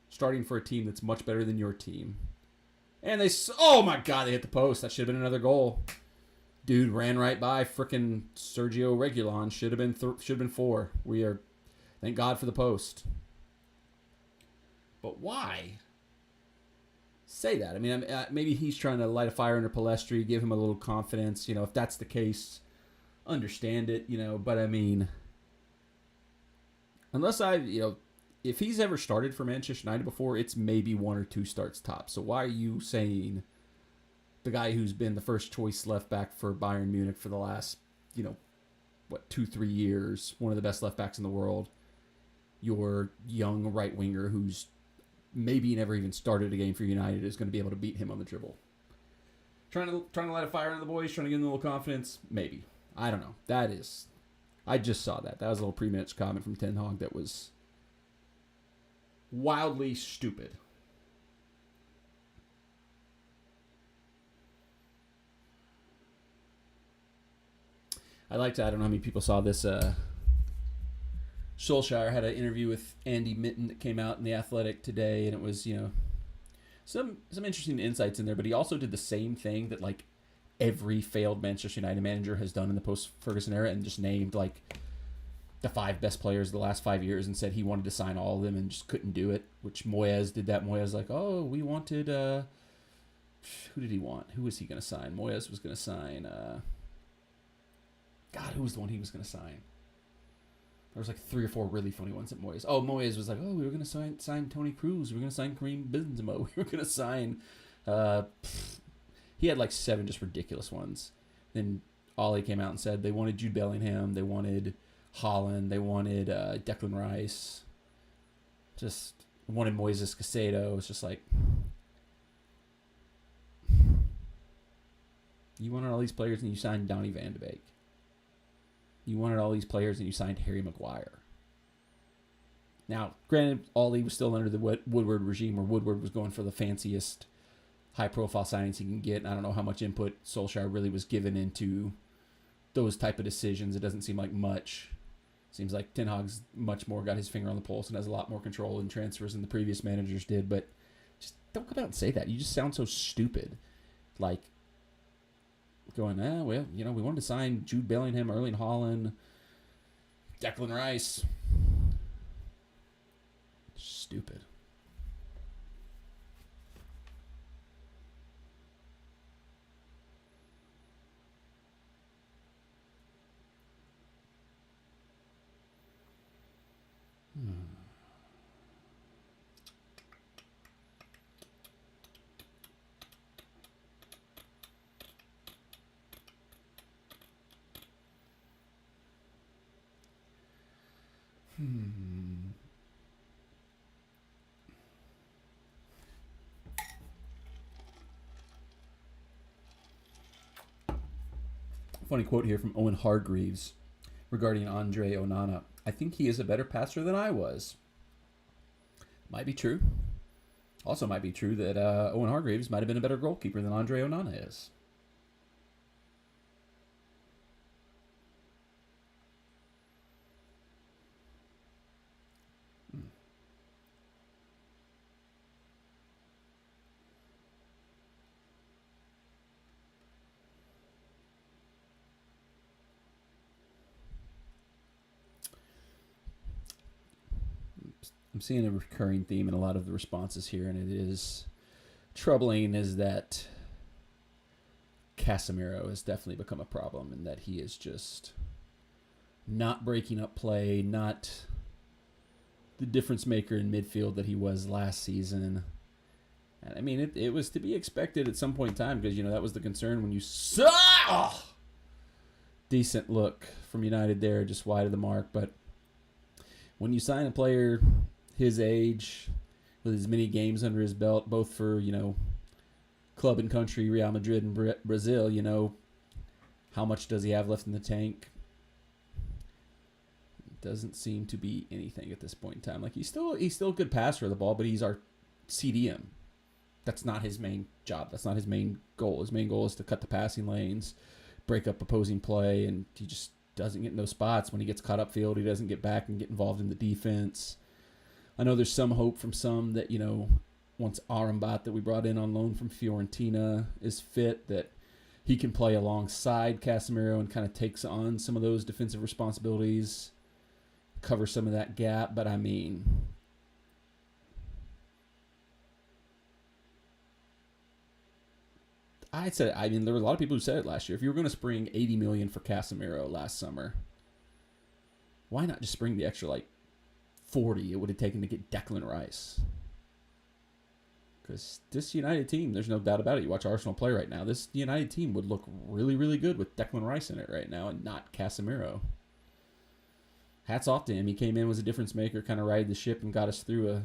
starting for a team that's much better than your team, and oh my God, they hit the post. That should have been another goal. Dude ran right by frickin' Sergio Reguilon. Should have been 4. Thank God for the post. But why say that? I mean, maybe he's trying to light a fire under Pellistri, give him a little confidence. You know, if that's the case, understand it. You know, but I mean, unless if he's ever started for Manchester United before, it's maybe 1 or 2 starts top. So why are you saying the guy who's been the first choice left back for Bayern Munich for the last, 2-3 years, one of the best left backs in the world, your young right winger who's maybe never even started a game for United is going to be able to beat him on the dribble? Trying to light a fire under the boys, trying to give them a little confidence? Maybe. I don't know. I just saw that. That was a little pre-match comment from Ten Hag that was wildly stupid. I don't know how many people saw this. Solskjaer had an interview with Andy Mitten that came out in The Athletic today, and it was, some interesting insights in there, but he also did the same thing that, like, every failed Manchester United manager has done in the post-Ferguson era and just named, like, the 5 best players of the last 5 years and said he wanted to sign all of them and just couldn't do it, which Moyes did that. Moyes like, oh, we wanted, who did he want? Who was he going to sign? Moyes was going to sign, who was the one he was going to sign? There was like 3 or 4 really funny ones at Moyes. Oh, Moyes was like, we were going to sign Toni Kroos. We were going to sign Karim Benzema. We were going to sign... he had like 7 just ridiculous ones. Then Ollie came out and said they wanted Jude Bellingham. They wanted Haaland. They wanted Declan Rice. Just wanted Moises Caicedo. It's just like... You wanted all these players and you signed Donny van de Beek. You wanted all these players and you signed Harry Maguire. Now, granted, Ollie was still under the Woodward regime where Woodward was going for the fanciest high-profile signings he can get. And I don't know how much input Solskjaer really was given into those type of decisions. It doesn't seem like much. Seems like Ten Hag's much more got his finger on the pulse and has a lot more control in transfers than the previous managers did. But just don't come out and say that. You just sound so stupid. Like, going, we wanted to sign Jude Bellingham, Erling Haaland, Declan Rice. Stupid. Funny quote here from Owen Hargreaves regarding Andre Onana. I think he is a better passer than I was. Might be true. Also might be true that Owen Hargreaves might have been a better goalkeeper than Andre Onana is. I'm seeing a recurring theme in a lot of the responses here, and it is troubling, is that Casemiro has definitely become a problem, and that he is just not breaking up play, not the difference maker in midfield that he was last season. And I mean, it was to be expected at some point in time, because, that was the concern when you saw decent look from United there, just wide of the mark. But when you sign a player his age, with as many games under his belt, both for, club and country, Real Madrid and Brazil, how much does he have left in the tank? Doesn't seem to be anything at this point in time. Like, he's still a good passer of the ball, but he's our CDM. That's not his main job. That's not his main goal. His main goal is to cut the passing lanes, break up opposing play, and he just doesn't get in those spots. When he gets caught upfield, he doesn't get back and get involved in the defense. I know there's some hope from some that, once Arambat, that we brought in on loan from Fiorentina, is fit, that he can play alongside Casemiro and kind of takes on some of those defensive responsibilities, cover some of that gap. But I mean, there were a lot of people who said it last year. If you were going to spring $80 million for Casemiro last summer, why not just spring the extra, like, 40 it would have taken to get Declan Rice. Because this United team, there's no doubt about it. You watch Arsenal play right now. This United team would look really, really good with Declan Rice in it right now and not Casemiro. Hats off to him. He came in, was a difference maker, kind of righted the ship and got us through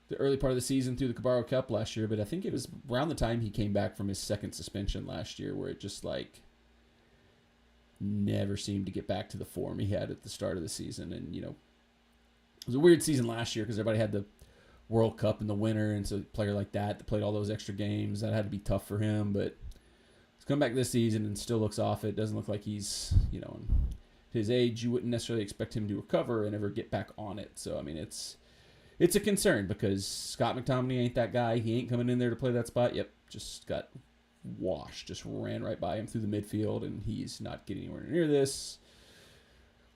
the early part of the season through the Carabao Cup last year. But I think it was around the time he came back from his second suspension last year where it just like never seemed to get back to the form he had at the start of the season. And, you know, it was a weird season last year because everybody had the World Cup in the winter, and so a player like that played all those extra games, that had to be tough for him. But he's come back this season and still looks off it. Doesn't look like he's, you know, his age, you wouldn't necessarily expect him to recover and ever get back on it. So, I mean, it's a concern because Scott McTominay ain't that guy. He ain't coming in there to play that spot. Yep, just got washed, just ran right by him through the midfield, and he's not getting anywhere near this.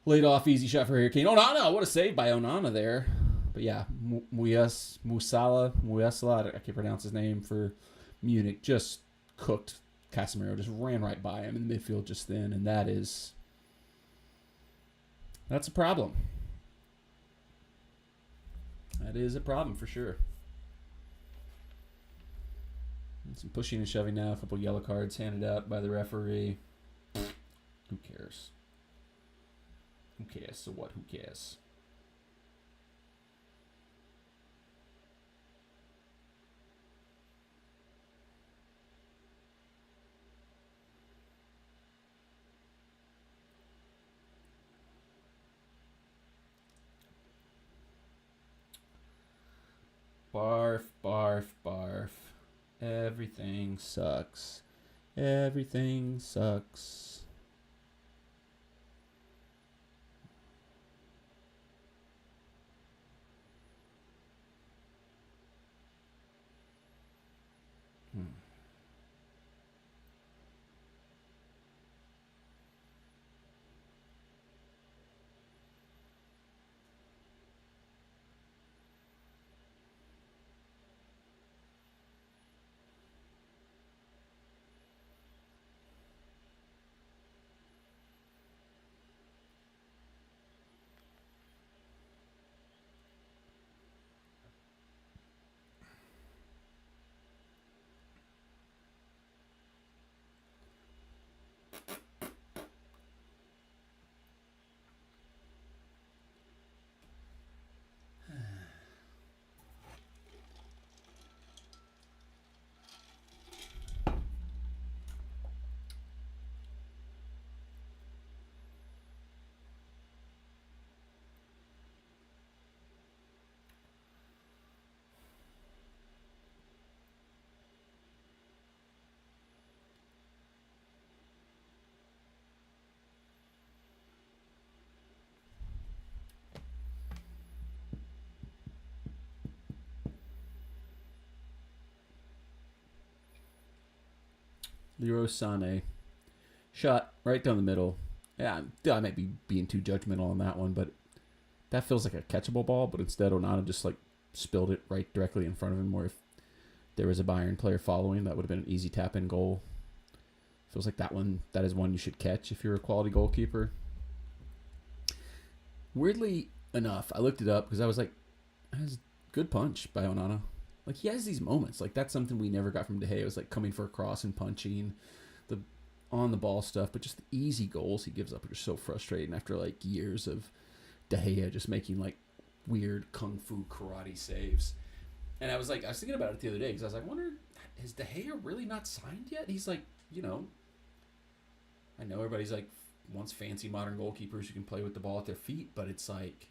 Laid off, easy shot for Harry Kane. Onana, what a save by Onana there. But yeah, Musala, I can't pronounce his name, for Munich, just cooked Casemiro, just ran right by him in the midfield just then, and that's a problem. That is a problem for sure. And some pushing and shoving now, a couple yellow cards handed out by the referee. Who cares? Who cares? So what? Who cares? Barf, barf, barf. Everything sucks. Everything sucks. Leroy Sané. Shot right down the middle. Yeah, I might be being too judgmental on that one, but that feels like a catchable ball, but instead Onana just like spilled it right directly in front of him, where if there was a Bayern player following, that would have been an easy tap-in goal. Feels like that is one you should catch if you're a quality goalkeeper. Weirdly enough, I looked it up because I was like, that's a good punch by Onana. Like, he has these moments. Like, that's something we never got from De Gea. It was like coming for a cross and punching, the on-the-ball stuff, but just the easy goals he gives up are just so frustrating after, like, years of De Gea just making, like, weird kung fu karate saves. And I was thinking about it the other day because I was like, I wonder, is De Gea really not signed yet? He's like, you know, I know everybody's like, wants fancy modern goalkeepers who can play with the ball at their feet, but it's like,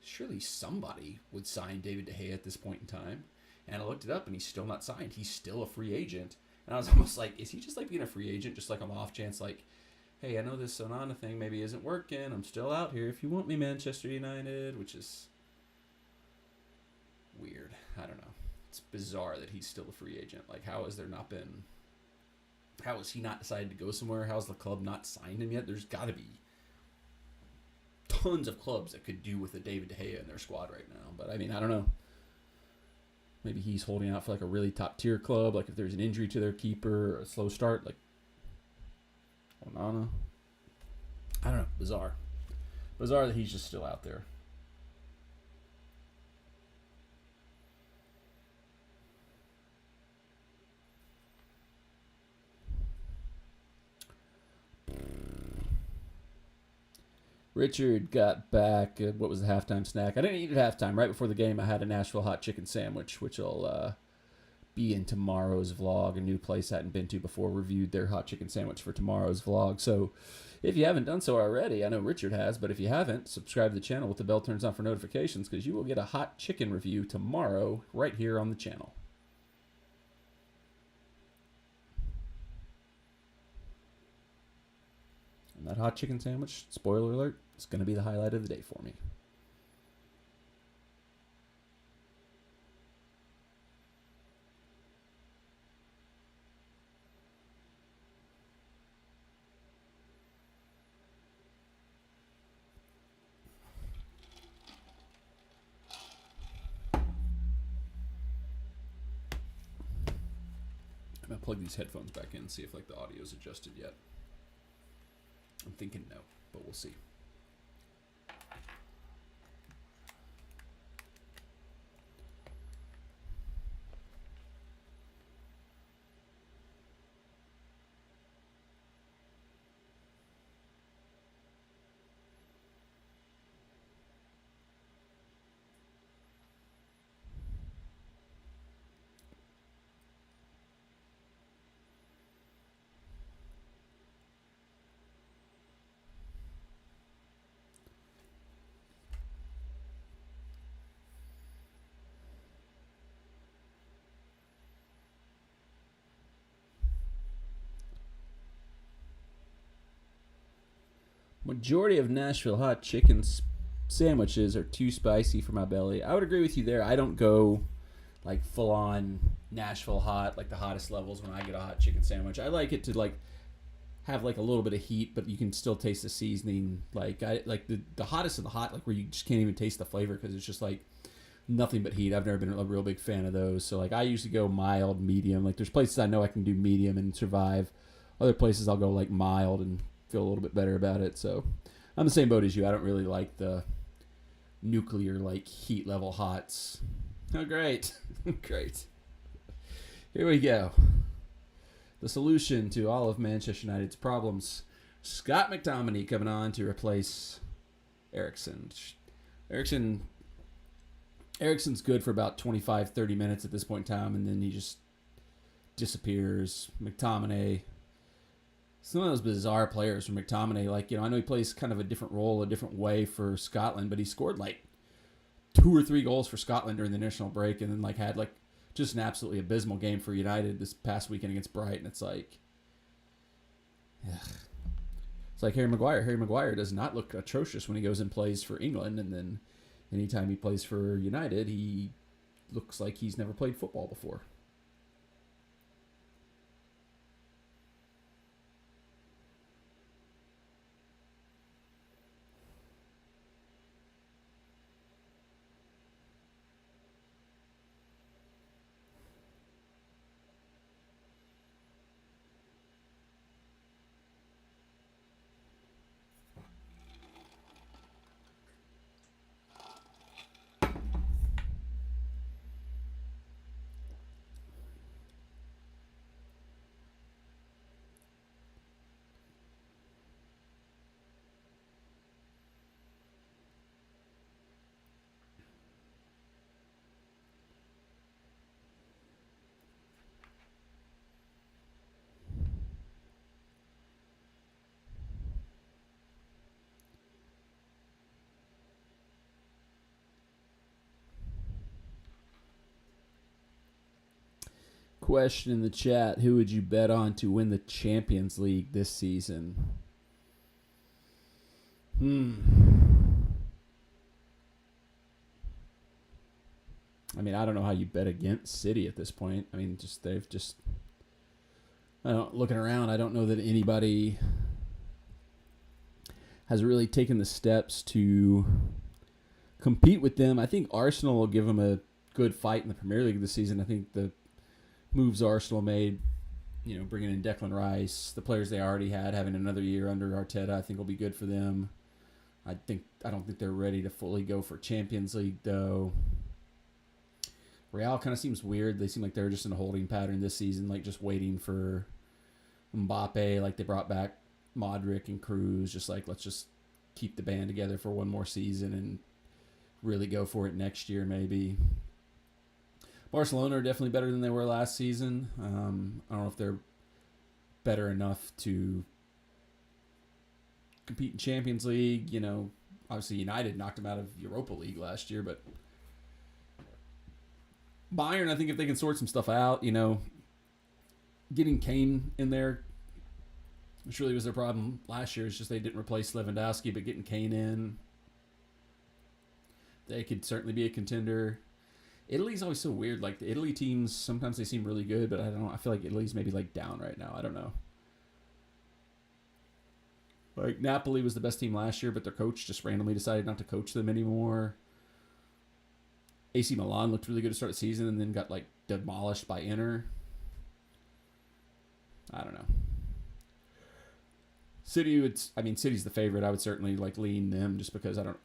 surely somebody would sign David De Gea at this point in time. And I looked it up, and he's still not signed. He's still a free agent. And I was almost like, is he just like being a free agent, just like on the off chance, like, hey, I know this Onana thing maybe isn't working. I'm still out here if you want me, Manchester United, which is weird. I don't know. It's bizarre that he's still a free agent. Like, how has he not decided to go somewhere? How's the club not signed him yet? There's got to be tons of clubs that could do with a David De Gea in their squad right now. But, I mean, I don't know. Maybe he's holding out for like a really top tier club. Like if there's an injury to their keeper or a slow start, like Onana. I don't know. Bizarre that he's just still out there. Richard got back. What was the halftime snack? I didn't eat at halftime. Right before the game, I had a Nashville hot chicken sandwich, which will be in tomorrow's vlog. A new place I hadn't been to before. Reviewed their hot chicken sandwich for tomorrow's vlog. So if you haven't done so already, I know Richard has, but if you haven't, subscribe to the channel with the bell turns on for notifications because you will get a hot chicken review tomorrow right here on the channel. And that hot chicken sandwich, spoiler alert, is going to be the highlight of the day for me. I'm going to plug these headphones back in and see if like the audio's adjusted yet. I'm thinking no, but we'll see. Majority of Nashville hot chicken sandwiches are too spicy for my belly. I would agree with you there. I don't go like full on Nashville hot, like the hottest levels when I get a hot chicken sandwich. I like it to like have like a little bit of heat, but you can still taste the seasoning. Like I like the hottest of the hot, like where you just can't even taste the flavor because it's just like nothing but heat. I've never been a real big fan of those. So like I usually go mild, medium. Like there's places I know I can do medium and survive. Other places I'll go like mild and feel a little bit better about it. So I'm the same boat as you. I don't really like the nuclear like heat level hots. Oh, great. Great. Here we go. The solution to all of Manchester United's problems. Scott McTominay coming on to replace Eriksen. Eriksen's good for about 25, 30 minutes at this point in time, and then he just disappears. McTominay, some of those bizarre players from McTominay, like, you know, I know he plays kind of a different role, a different way for Scotland, but he scored like 2 or 3 goals for Scotland during the international break, and then like had like just an absolutely abysmal game for United this past weekend against Brighton. It's like, ugh. It's like Harry Maguire. Harry Maguire does not look atrocious when he goes and plays for England, and then anytime he plays for United, he looks like he's never played football before. Question in the chat: who would you bet on to win the Champions League this season? I mean, I don't know how you bet against City at this point. I mean, looking around, I don't know that anybody has really taken the steps to compete with them. I think Arsenal will give them a good fight in the Premier League this season. I think the moves Arsenal made, you know, bringing in Declan Rice, the players they already had, having another year under Arteta, I think will be good for them. I don't think they're ready to fully go for Champions League, though. Real kind of seems weird. They seem like they're just in a holding pattern this season, like just waiting for Mbappe. Like they brought back Modric and Cruz, just like let's just keep the band together for one more season and really go for it next year maybe. Barcelona are definitely better than they were last season. I don't know if they're better enough to compete in Champions League. Obviously United knocked them out of Europa League last year, but Bayern, I think if they can sort some stuff out, getting Kane in there, which really was their problem last year. It's just they didn't replace Lewandowski, but getting Kane in, they could certainly be a contender. Italy's always so weird. Like, the Italy teams, sometimes they seem really good, but I don't know. I feel like Italy's maybe, like, down right now. I don't know. Like, Napoli was the best team last year, but their coach just randomly decided not to coach them anymore. AC Milan looked really good to start the season and then got, like, demolished by Inter. I don't know. City's the favorite. I would certainly, like, lean them just because I don't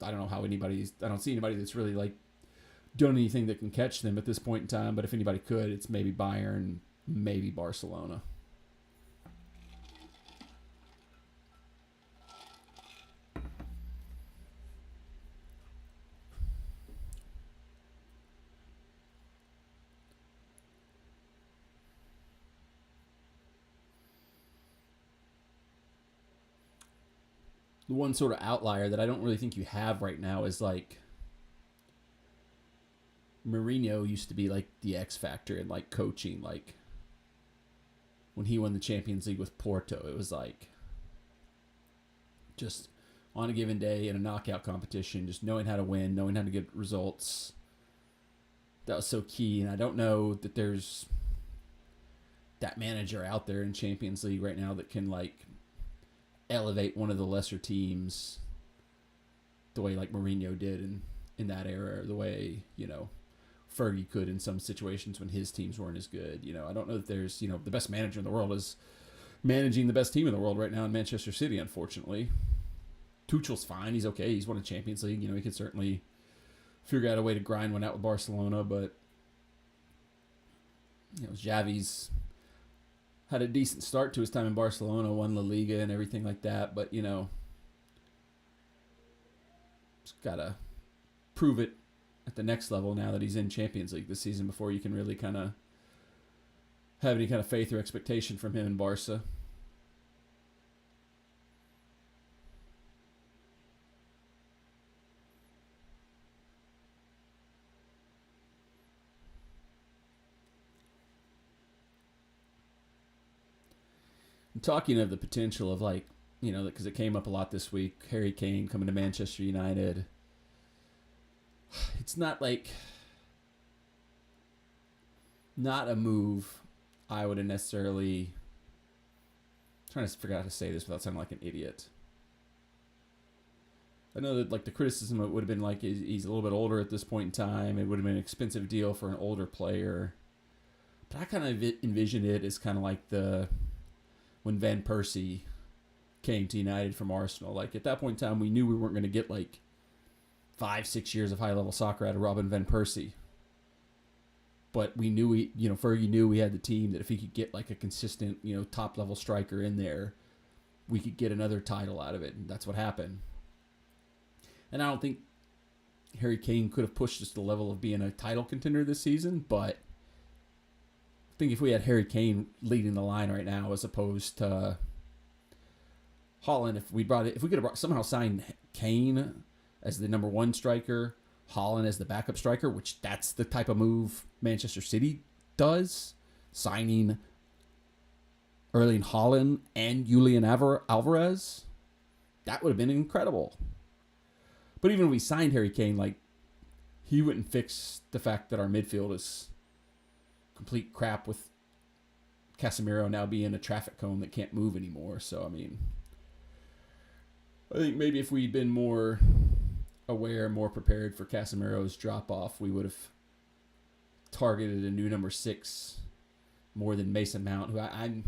know how I don't see anybody that's really, like, done anything that can catch them at this point in time, but if anybody could, it's maybe Bayern, maybe Barcelona. The one sort of outlier that I don't really think you have right now is, like, Mourinho used to be, like, the X factor in, like, coaching. Like, when he won the Champions League with Porto, it was, like, just on a given day in a knockout competition, just knowing how to win, knowing how to get results. That was so key, and I don't know that there's that manager out there in Champions League right now that can, like, elevate one of the lesser teams the way, like, Mourinho did in that era, or the way, Fergie could in some situations when his teams weren't as good. I don't know that there's, the best manager in the world is managing the best team in the world right now in Manchester City, unfortunately. Tuchel's fine. He's okay. He's won a Champions League. He could certainly figure out a way to grind one out with Barcelona, but, Xavi's had a decent start to his time in Barcelona, won La Liga and everything like that, but, just got to prove it at the next level now that he's in Champions League this season before you can really kind of have any kind of faith or expectation from him in Barca. And talking of the potential of, like, because it came up a lot this week, Harry Kane coming to Manchester United. It's not a move I would have necessarily... I'm trying to figure out how to say this without sounding like an idiot. I know that, like, the criticism would have been, like, he's a little bit older at this point in time. It would have been an expensive deal for an older player. But I kind of envision it as kind of like when Van Persie came to United from Arsenal. Like, at that point in time, we knew we weren't going to get, like, 5-6 years of high-level soccer out of Robin Van Persie. But we knew Fergie knew we had the team that if he could get, like, a consistent, top-level striker in there, we could get another title out of it. And that's what happened. And I don't think Harry Kane could have pushed us to the level of being a title contender this season, but I think if we had Harry Kane leading the line right now as opposed to Haaland, if we could have somehow signed Kane as the number one striker, Haaland as the backup striker, which that's the type of move Manchester City does, signing Erling Haaland and Julian Alvarez, that would have been incredible. But even if we signed Harry Kane, like, he wouldn't fix the fact that our midfield is complete crap with Casemiro now being a traffic cone that can't move anymore. So, I mean, I think maybe if we'd been more aware, more prepared for Casemiro's drop-off, we would have targeted a new number 6 more than Mason Mount, who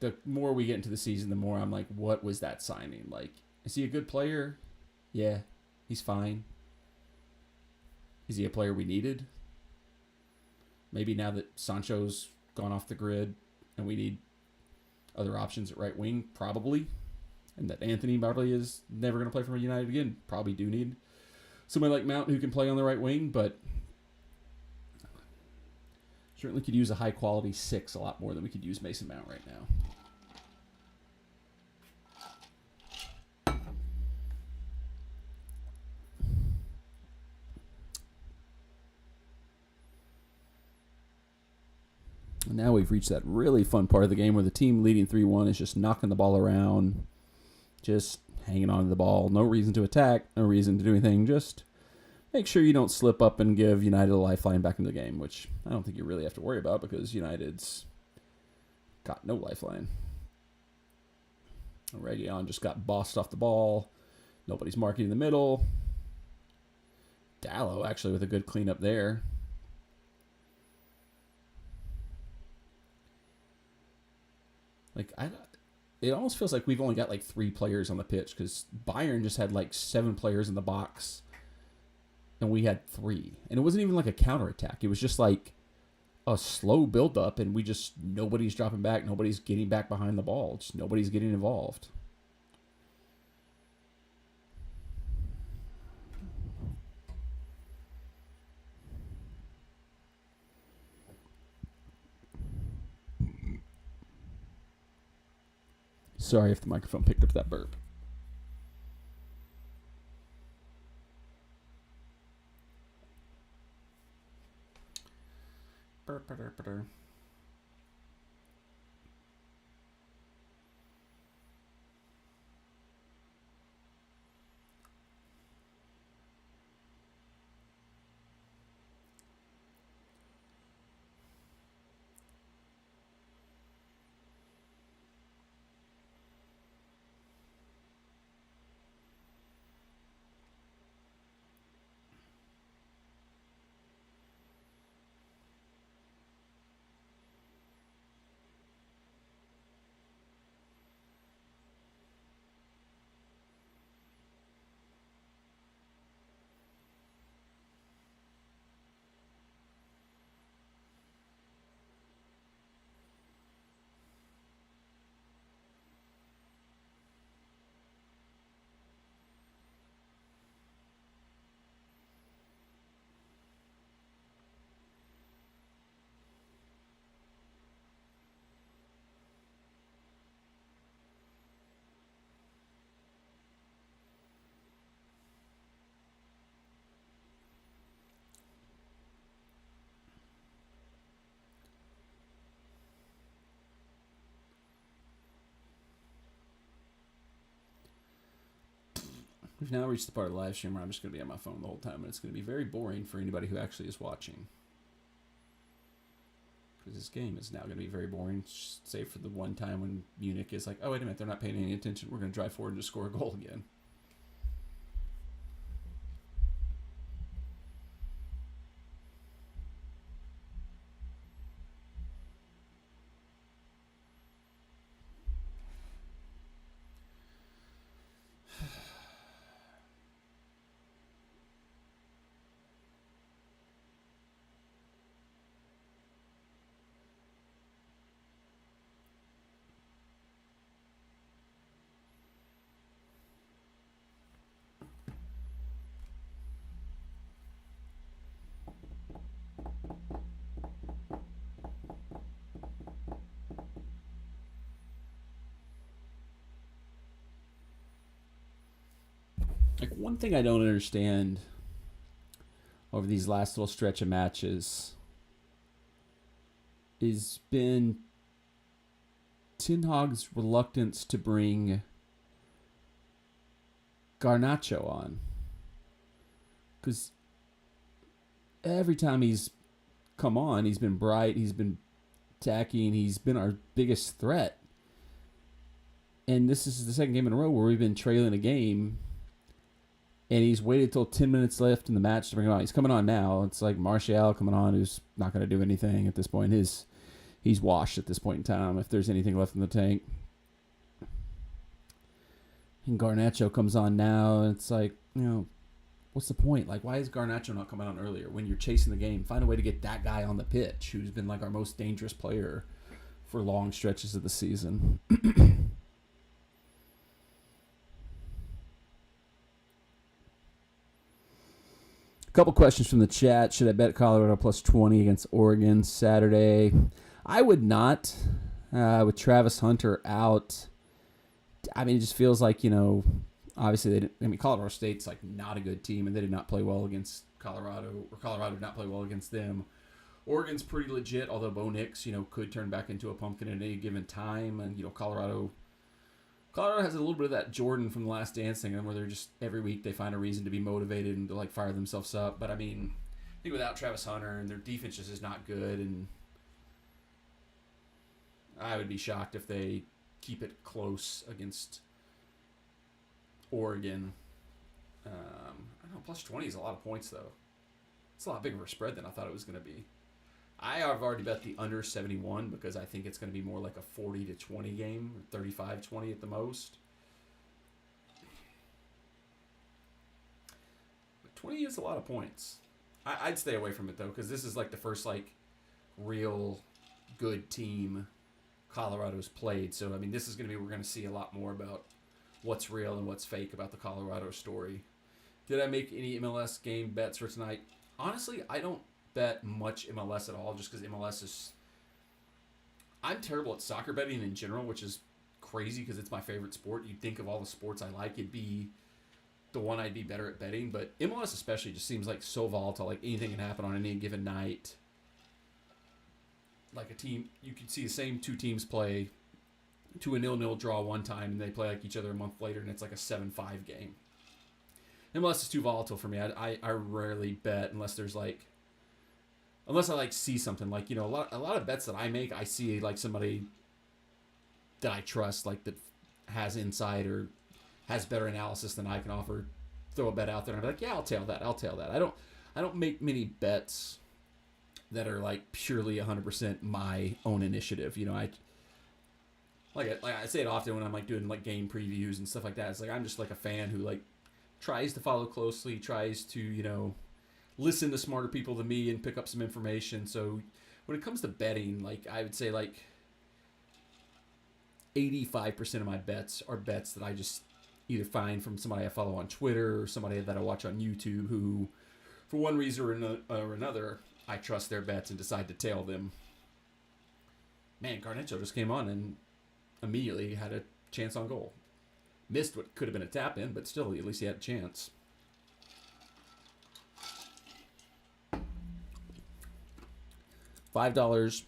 the more we get into the season, the more I'm like, what was that signing? Like, is he a good player? Yeah, he's fine. Is he a player we needed? Maybe now that Sancho's gone off the grid and we need other options at right wing, probably. and that Anthony probably is never going to play for United again. Probably do need somebody like Mount who can play on the right wing, but certainly could use a high-quality 6 a lot more than we could use Mason Mount right now. And now we've reached that really fun part of the game where the team leading 3-1 is just knocking the ball around, just hanging on to the ball. No reason to attack, no reason to do anything. Just make sure you don't slip up and give United a lifeline back into the game, which I don't think you really have to worry about because United's got no lifeline. Reguilon just got bossed off the ball. Nobody's marking in the middle. Dallo actually with a good cleanup there. It almost feels like we've only got like 3 players on the pitch because Bayern just had like 7 players in the box and we had 3. And it wasn't even like a counterattack. It was just like a slow build-up and nobody's dropping back. Nobody's getting back behind the ball. Just nobody's getting involved. Sorry if the microphone picked up that burp. Burp. We've now reached the part of the live stream where I'm just going to be on my phone the whole time, and it's going to be very boring for anybody who actually is watching. Because this game is now going to be very boring, save for the one time when Munich is like, oh, wait a minute, they're not paying any attention. We're going to drive forward and just score a goal again. Like, one thing I don't understand over these last little stretch of matches has been Ten Hag's reluctance to bring Garnacho on. Because every time he's come on, he's been bright, he's been attacking, he's been our biggest threat. And this is the second game in a row where we've been trailing a game, and he's waited till 10 minutes left in the match to bring him on. He's coming on now. It's like Martial coming on, who's not going to do anything at this point. He's washed at this point in time, if there's anything left in the tank. And Garnacho comes on now, and it's like, what's the point? Like, why is Garnacho not coming on earlier? When you're chasing the game, find a way to get that guy on the pitch, who's been like our most dangerous player for long stretches of the season. Couple questions from the chat. Should I bet Colorado plus 20 against Oregon Saturday? I would not. With Travis Hunter out, I mean, it just feels like, obviously they didn't, Colorado State's like not a good team, and they did not play well against Colorado, or Colorado did not play well against them. Oregon's pretty legit, although Bo Nix, could turn back into a pumpkin at any given time, and Colorado has a little bit of that Jordan from The Last Dance thing, where they're just every week they find a reason to be motivated and to like fire themselves up. But I mean, I think without Travis Hunter, and their defense just is not good, and I would be shocked if they keep it close against Oregon. I don't know, plus 20 is a lot of points, though. It's a lot bigger of a spread than I thought it was going to be. I have already bet the under 71 because I think it's going to be more like a 40-20 game, 35-20 at the most. But 20 is a lot of points. I'd stay away from it, though, because this is like the first like real good team Colorado's played. So, I mean, this is going to be, we're going to see a lot more about what's real and what's fake about the Colorado story. Did I make any MLS game bets for tonight? Honestly, I don't bet much MLS at all just because MLS is... I'm terrible at soccer betting in general, which is crazy because it's my favorite sport. You'd think of all the sports I like, it'd be the one I'd be better at betting. But MLS especially just seems like so volatile. Like anything can happen on any given night. Like a team, you could see the same two teams play to a 0-0 draw one time, and they play like each other a month later, and it's like a 7-5 game. MLS is too volatile for me. I rarely bet unless there's like, unless I like see something like, a lot of bets that I make, I see like somebody that I trust, like that has insight or has better analysis than I can offer. Throw a bet out there, and I'm like, yeah, I'll tail that. I don't make many bets that are like purely 100% my own initiative. I say it often when I'm like doing like game previews and stuff like that. It's like I'm just like a fan who like tries to follow closely, tries to listen to smarter people than me and pick up some information. So when it comes to betting, like I would say like 85% of my bets are bets that I just either find from somebody I follow on Twitter or somebody that I watch on YouTube who, for one reason or another, I trust their bets and decide to tail them. Man, Garnacho just came on and immediately had a chance on goal. Missed what could have been a tap in, but still, at least he had a chance. $5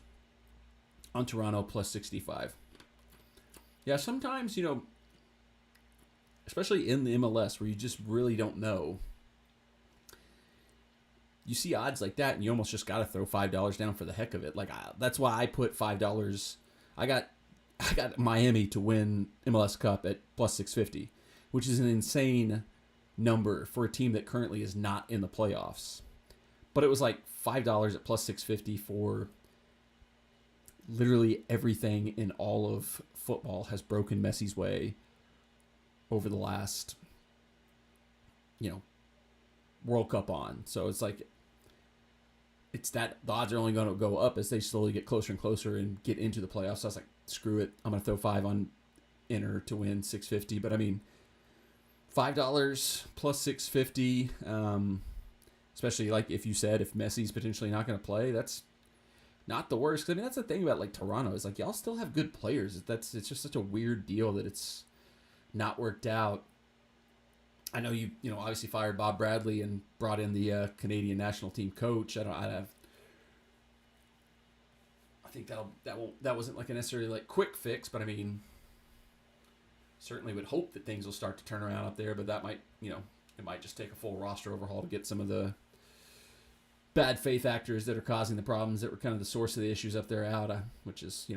on Toronto plus 65. Yeah, sometimes, especially in the MLS where you just really don't know, you see odds like that and you almost just got to throw $5 down for the heck of it. Like that's why I put $5. I got Miami to win MLS Cup at plus 650, which is an insane number for a team that currently is not in the playoffs. But it was like $5 at plus 650 for literally everything in all of football has broken Messi's way over the last, World Cup on. So it's like, it's that the odds are only going to go up as they slowly get closer and closer and get into the playoffs. So I was like, screw it. I'm going to throw 5 on Inter to win 650. But I mean, $5 plus 650, especially like if you said if Messi's potentially not going to play, that's not the worst. 'Cause I mean, that's the thing about like Toronto is like y'all still have good players. It's just such a weird deal that it's not worked out. I know you obviously fired Bob Bradley and brought in the Canadian national team coach. I think that wasn't like a necessarily like quick fix, but I mean, certainly would hope that things will start to turn around up there. But that might it might just take a full roster overhaul to get some of the bad faith actors that are causing the problems that were kind of the source of the issues up there out, which is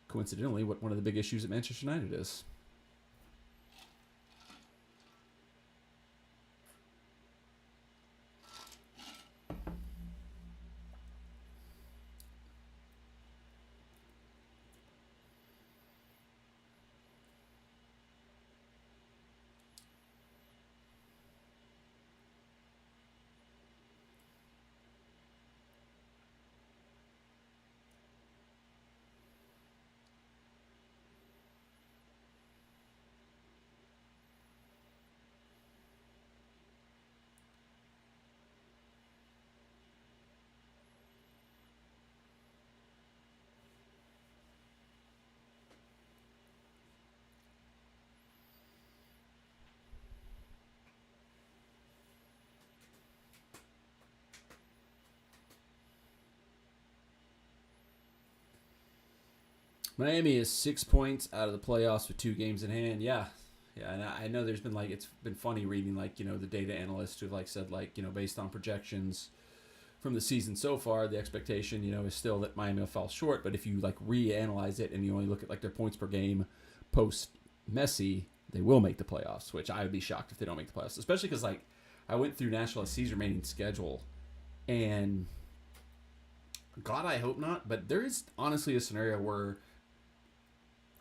coincidentally what one of the big issues at Manchester United is. Miami is 6 points out of the playoffs with 2 games in hand. Yeah. Yeah, and I know there's been like, it's been funny reading like, the data analysts who've like said like, based on projections from the season so far, the expectation, is still that Miami will fall short. But if you like reanalyze it and you only look at like their points per game post Messi, they will make the playoffs, which I would be shocked if they don't make the playoffs, especially because like I went through Nashville SC's remaining schedule, and God, I hope not, but there is honestly a scenario where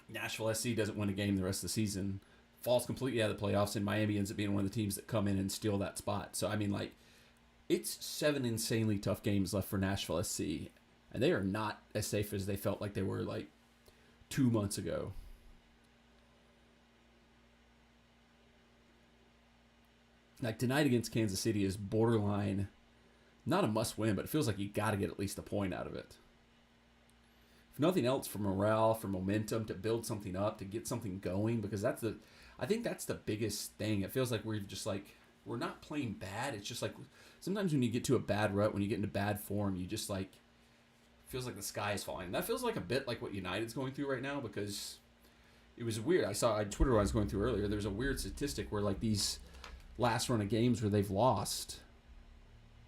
Nashville SC doesn't win a game the rest of the season, falls completely out of the playoffs, and Miami ends up being one of the teams that come in and steal that spot. So, I mean, like, it's 7 insanely tough games left for Nashville SC, and they are not as safe as they felt like they were, like, 2 months ago. Like, tonight against Kansas City is borderline, not a must-win, but it feels like you got to get at least a point out of it. If nothing else, for morale, for momentum, to build something up, to get something going, because I think that's the biggest thing. It feels like we're just like, we're not playing bad. It's just like, sometimes when you get to a bad rut, when you get into bad form, you just like, feels like the sky is falling. And that feels like a bit like what United's going through right now, because it was weird. I saw on Twitter what I was going through earlier, there's a weird statistic where like these last run of games where they've lost,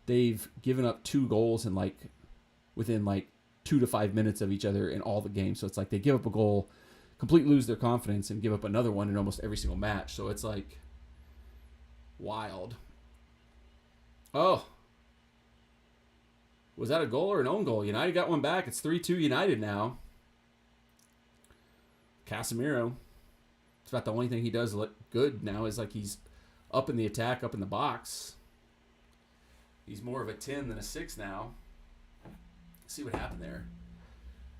they've given up 2 goals in like, within like 2 to 5 minutes of each other in all the games. So it's like they give up a goal, completely lose their confidence, and give up another one in almost every single match. So it's like wild. Oh, was that a goal or an own goal? United got one back. It's 3-2 United now. Casemiro. It's about the only thing he does look good now is like he's up in the attack, up in the box. He's more of a 10 than a 6 now. Let's see what happened there.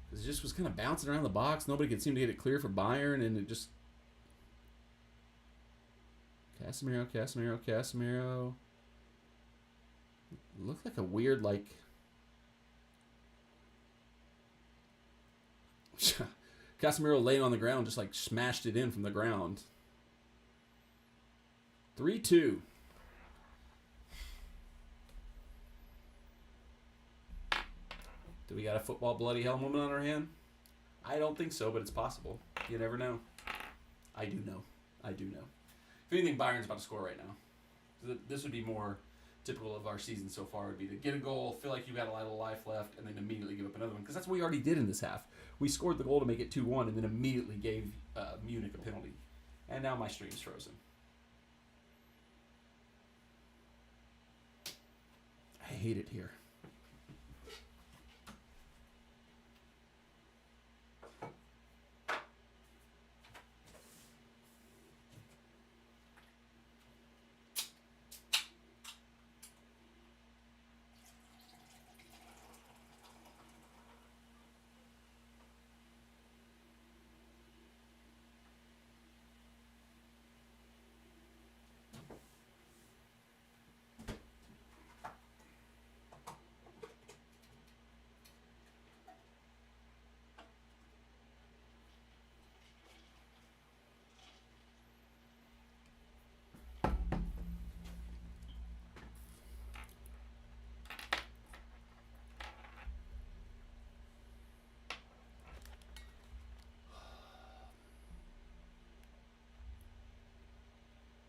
Because it just was kind of bouncing around the box. Nobody could seem to get it clear for Bayern, and it just... Casemiro. It looked like a weird, like... Casemiro laying on the ground, just like smashed it in from the ground. 3-2. Do we got a football bloody hell moment on our hand? I don't think so, but it's possible. You never know. I do know. If anything, Bayern's about to score right now. This would be more typical of our season so far. Would be to get a goal, feel like you got a lot of life left, and then immediately give up another one. Because that's what we already did in this half. We scored the goal to make it 2-1, and then immediately gave Munich a penalty. And now my stream's frozen. I hate it here.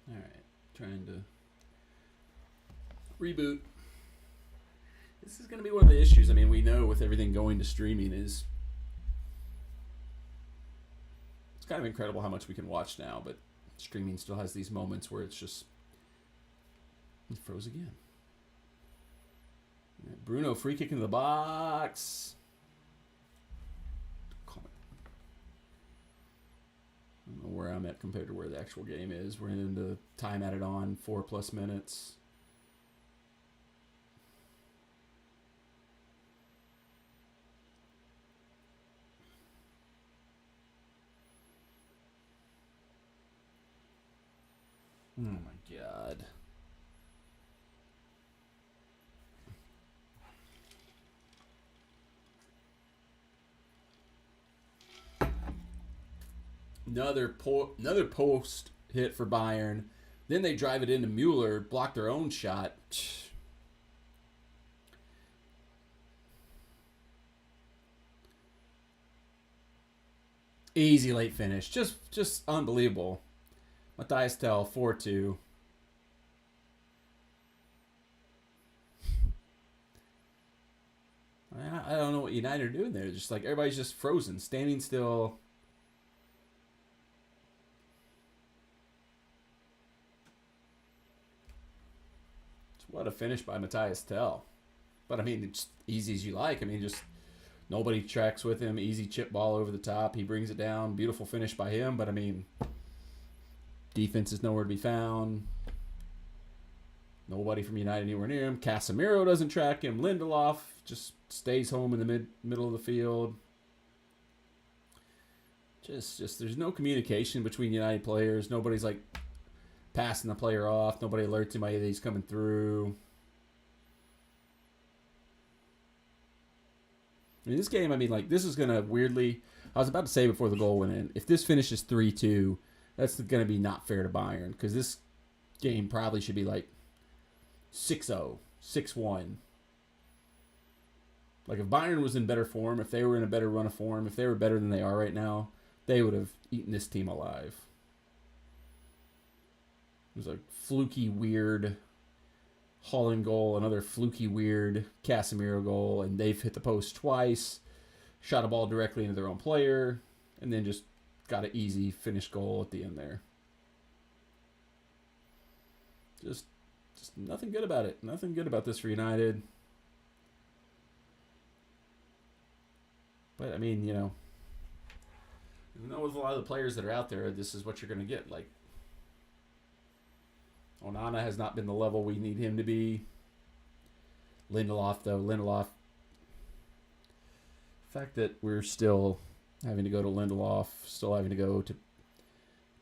Alright, trying to reboot. This is going to be one of the issues. I mean, we know with everything going to streaming is... It's kind of incredible how much we can watch now, but streaming still has these moments where it's just... It froze again. Right, Bruno, free kick into the box. I don't know where I'm at compared to where the actual game is. We're into time added on, 4+ minutes. Oh my God. Another post hit for Bayern. Then they drive it into Mueller, block their own shot. Easy late finish. Just unbelievable. Matthias Tell, 4-2. I don't know what United are doing there. Just like everybody's just frozen, standing still. What a finish by Matthias Tell. But I mean, it's easy as you like. I mean, just nobody tracks with him. Easy chip ball over the top. He brings it down. Beautiful finish by him. But I mean, defense is nowhere to be found. Nobody from United anywhere near him. Casemiro doesn't track him. Lindelof just stays home in the middle of the field. Just there's no communication between United players. Nobody's like passing the player off. Nobody alerts him that he's coming through. I mean, this game, I mean, like, this is going to weirdly... I was about to say before the goal went in, if this finishes 3-2, that's going to be not fair to Bayern, because this game probably should be like 6-0, 6-1. Like, if Bayern was in better form, if they were in a better run of form, if they were better than they are right now, they would have eaten this team alive. It was a fluky, weird Holland goal, another fluky, weird Casemiro goal, and they've hit the post twice, shot a ball directly into their own player, and then just got an easy finished goal at the end there. Just nothing good about it. Nothing good about this for United. But, I mean, you know with a lot of the players that are out there, this is what you're going to get. Like, Onana has not been the level we need him to be. Lindelof, though. The fact that we're still having to go to Lindelof, still having to go to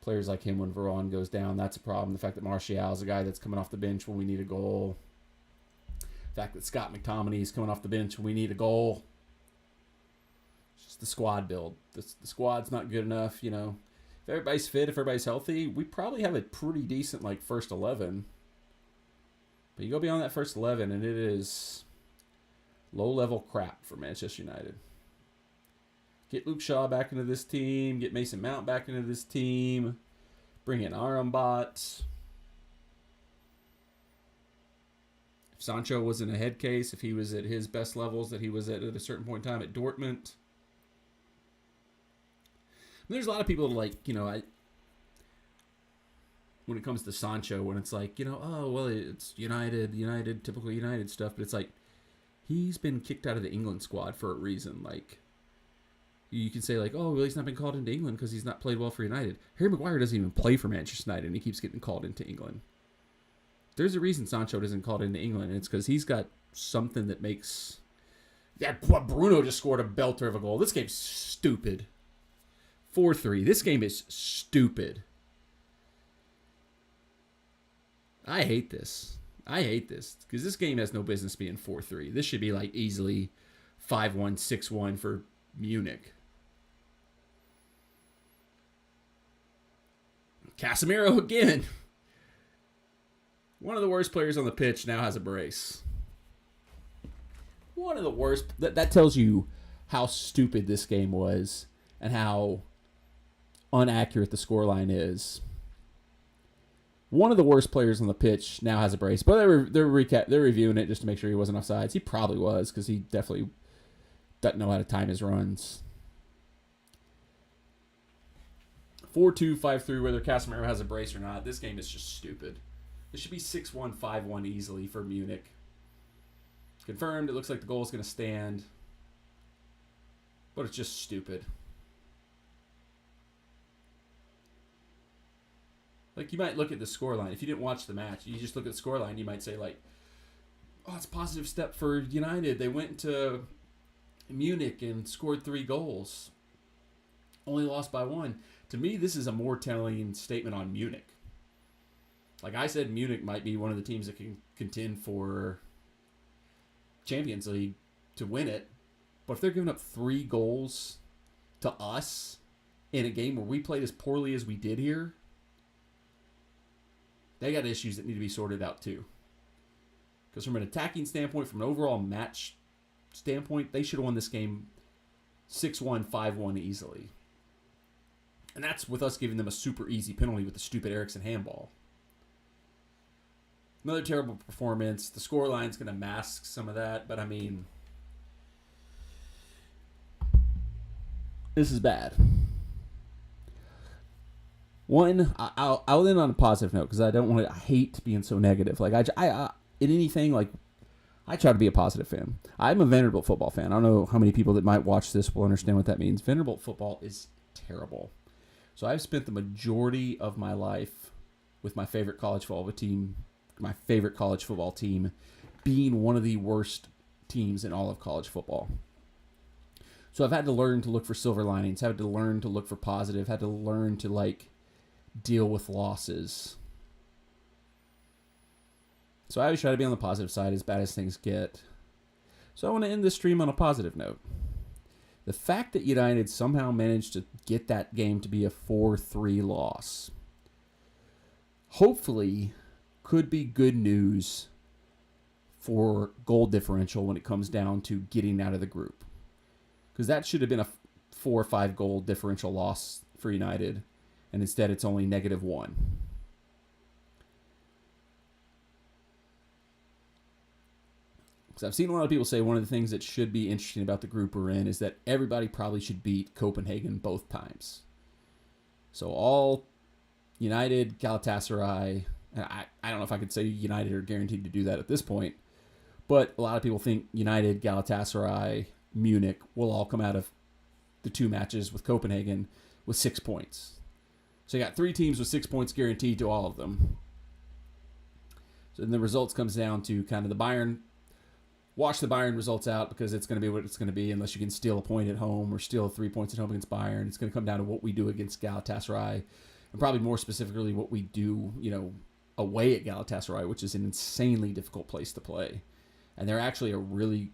players like him when Varane goes down, that's a problem. The fact that Martial is a guy that's coming off the bench when we need a goal. The fact that Scott McTominay is coming off the bench when we need a goal. It's just the squad build. The squad's not good enough, If everybody's fit, if everybody's healthy, we probably have a pretty decent, first 11. But you go beyond that first 11, and it is low-level crap for Manchester United. Get Luke Shaw back into this team. Get Mason Mount back into this team. Bring in Arambot. If Sancho wasn't a head case, if he was at his best levels that he was at a certain point in time at Dortmund. There's a lot of people when it comes to Sancho, when it's like, oh, well, it's United, typical United stuff, but it's like, he's been kicked out of the England squad for a reason. Like, you can say, oh, well, he's not been called into England because he's not played well for United. Harry Maguire doesn't even play for Manchester United, and he keeps getting called into England. There's a reason Sancho isn't called into England, and it's because he's got something that makes... Yeah, Bruno just scored a belter of a goal. This game's stupid. 4-3. This game is stupid. I hate this because this game has no business being 4-3. This should be easily 5-1, 6-1 for Munich. Casemiro again. One of the worst players on the pitch now has a brace. One of the worst. That tells you how stupid this game was and how inaccurate the scoreline is. One of the worst players on the pitch now has a brace, but they're reviewing it just to make sure he wasn't offsides. He probably was, because he definitely doesn't know how to time his runs. 4-2, 5-3, whether Casemiro has a brace or not. This game is just stupid. This should be 6-1, 5-1 easily for Munich. Confirmed. It looks like the goal is going to stand, but it's just stupid. You might look at the scoreline. If you didn't watch the match, you just look at the scoreline, you might say, oh, it's a positive step for United. They went to Munich and scored 3 goals. Only lost by 1. To me, this is a more telling statement on Munich. Like I said, Munich might be one of the teams that can contend for Champions League to win it. But if they're giving up 3 goals to us in a game where we played as poorly as we did here, they got issues that need to be sorted out too. Because from an attacking standpoint, from an overall match standpoint, they should have won this game 6-1, 5-1 easily. And that's with us giving them a super easy penalty with the stupid Eriksson handball. Another terrible performance. The scoreline's going to mask some of that, but I mean, this is bad. One, I'll end on a positive note because I don't want to. I hate being so negative. Like I in anything, like I try to be a positive fan. I'm a Vanderbilt football fan. I don't know how many people that might watch this will understand what that means. Vanderbilt football is terrible. So I've spent the majority of my life with my favorite college football team, being one of the worst teams in all of college football. So I've had to learn to look for silver linings, had to learn to look for positive, had to learn to like deal with losses. So I always try to be on the positive side as bad as things get. So I want to end this stream on a positive note. The fact that United somehow managed to get that game to be a 4-3 loss, hopefully could be good news for goal differential when it comes down to getting out of the group. Because that should have been a 4 or 5 goal differential loss for United, and instead it's only -1. Because I've seen a lot of people say one of the things that should be interesting about the group we're in is that everybody probably should beat Copenhagen both times. So all United, Galatasaray, and I don't know if I could say United are guaranteed to do that at this point, but a lot of people think United, Galatasaray, Munich will all come out of the 2 matches with Copenhagen with 6 points. So you got 3 teams with 6 points guaranteed to all of them. So then the results comes down to kind of the Bayern. Watch the Bayern results out because it's going to be what it's going to be unless you can steal a point at home or steal 3 points at home against Bayern. It's going to come down to what we do against Galatasaray and probably more specifically what we do, away at Galatasaray, which is an insanely difficult place to play. And they're actually a really,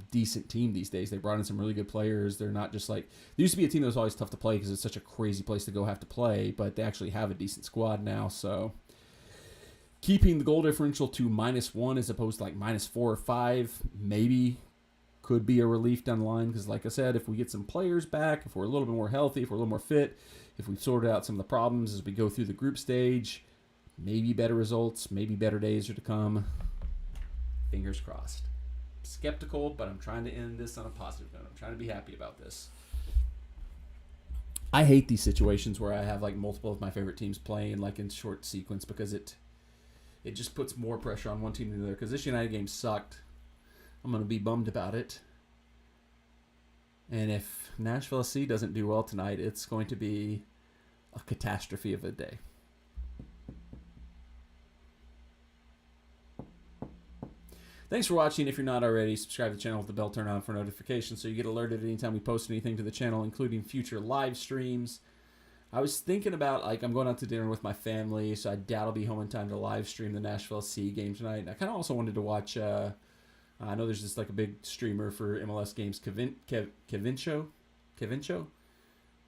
decent team these days. They brought in some really good players. They're not just like, there used to be a team that was always tough to play because it's such a crazy place to go have to play, but they actually have a decent squad now. So keeping the goal differential to -1 as opposed to like -4 or 5 maybe could be a relief down the line because, like I said, if we get some players back, if we're a little bit more healthy, if we're a little more fit, if we've sorted out some of the problems as we go through the group stage, maybe better results, maybe better days are to come. Fingers crossed. Skeptical, but I'm trying to end this on a positive note. I'm trying to be happy about this. I hate these situations where I have like multiple of my favorite teams playing like in short sequence because it just puts more pressure on one team than the other. Because this United game sucked. I'm going to be bummed about it. And if Nashville SC doesn't do well tonight, it's going to be a catastrophe of a day. Thanks for watching. If you're not already, subscribe to the channel with the bell turned on for notifications so you get alerted anytime we post anything to the channel, including future live streams. I was thinking about, I'm going out to dinner with my family, so I doubt I'll be home in time to live stream the Nashville SC game tonight. And I kind of also wanted to watch, I know there's just a big streamer for MLS games, Kevincho,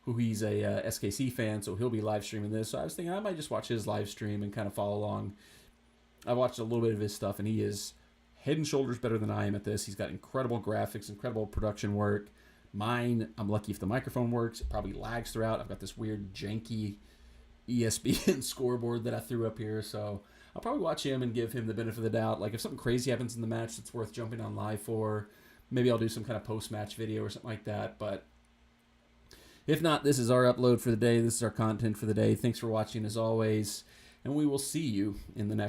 who he's a SKC fan, so he'll be live streaming this. So I was thinking I might just watch his live stream and kind of follow along. I watched a little bit of his stuff, and he is head and shoulders better than I am at this. He's got incredible graphics, incredible production work. Mine, I'm lucky if the microphone works. It probably lags throughout. I've got this weird janky ESPN scoreboard that I threw up here, so I'll probably watch him and give him the benefit of the doubt. If something crazy happens in the match that's worth jumping on live for, maybe I'll do some kind of post-match video or something like that. But if not, this is our upload for the day. This is our content for the day. Thanks for watching as always, and we will see you in the next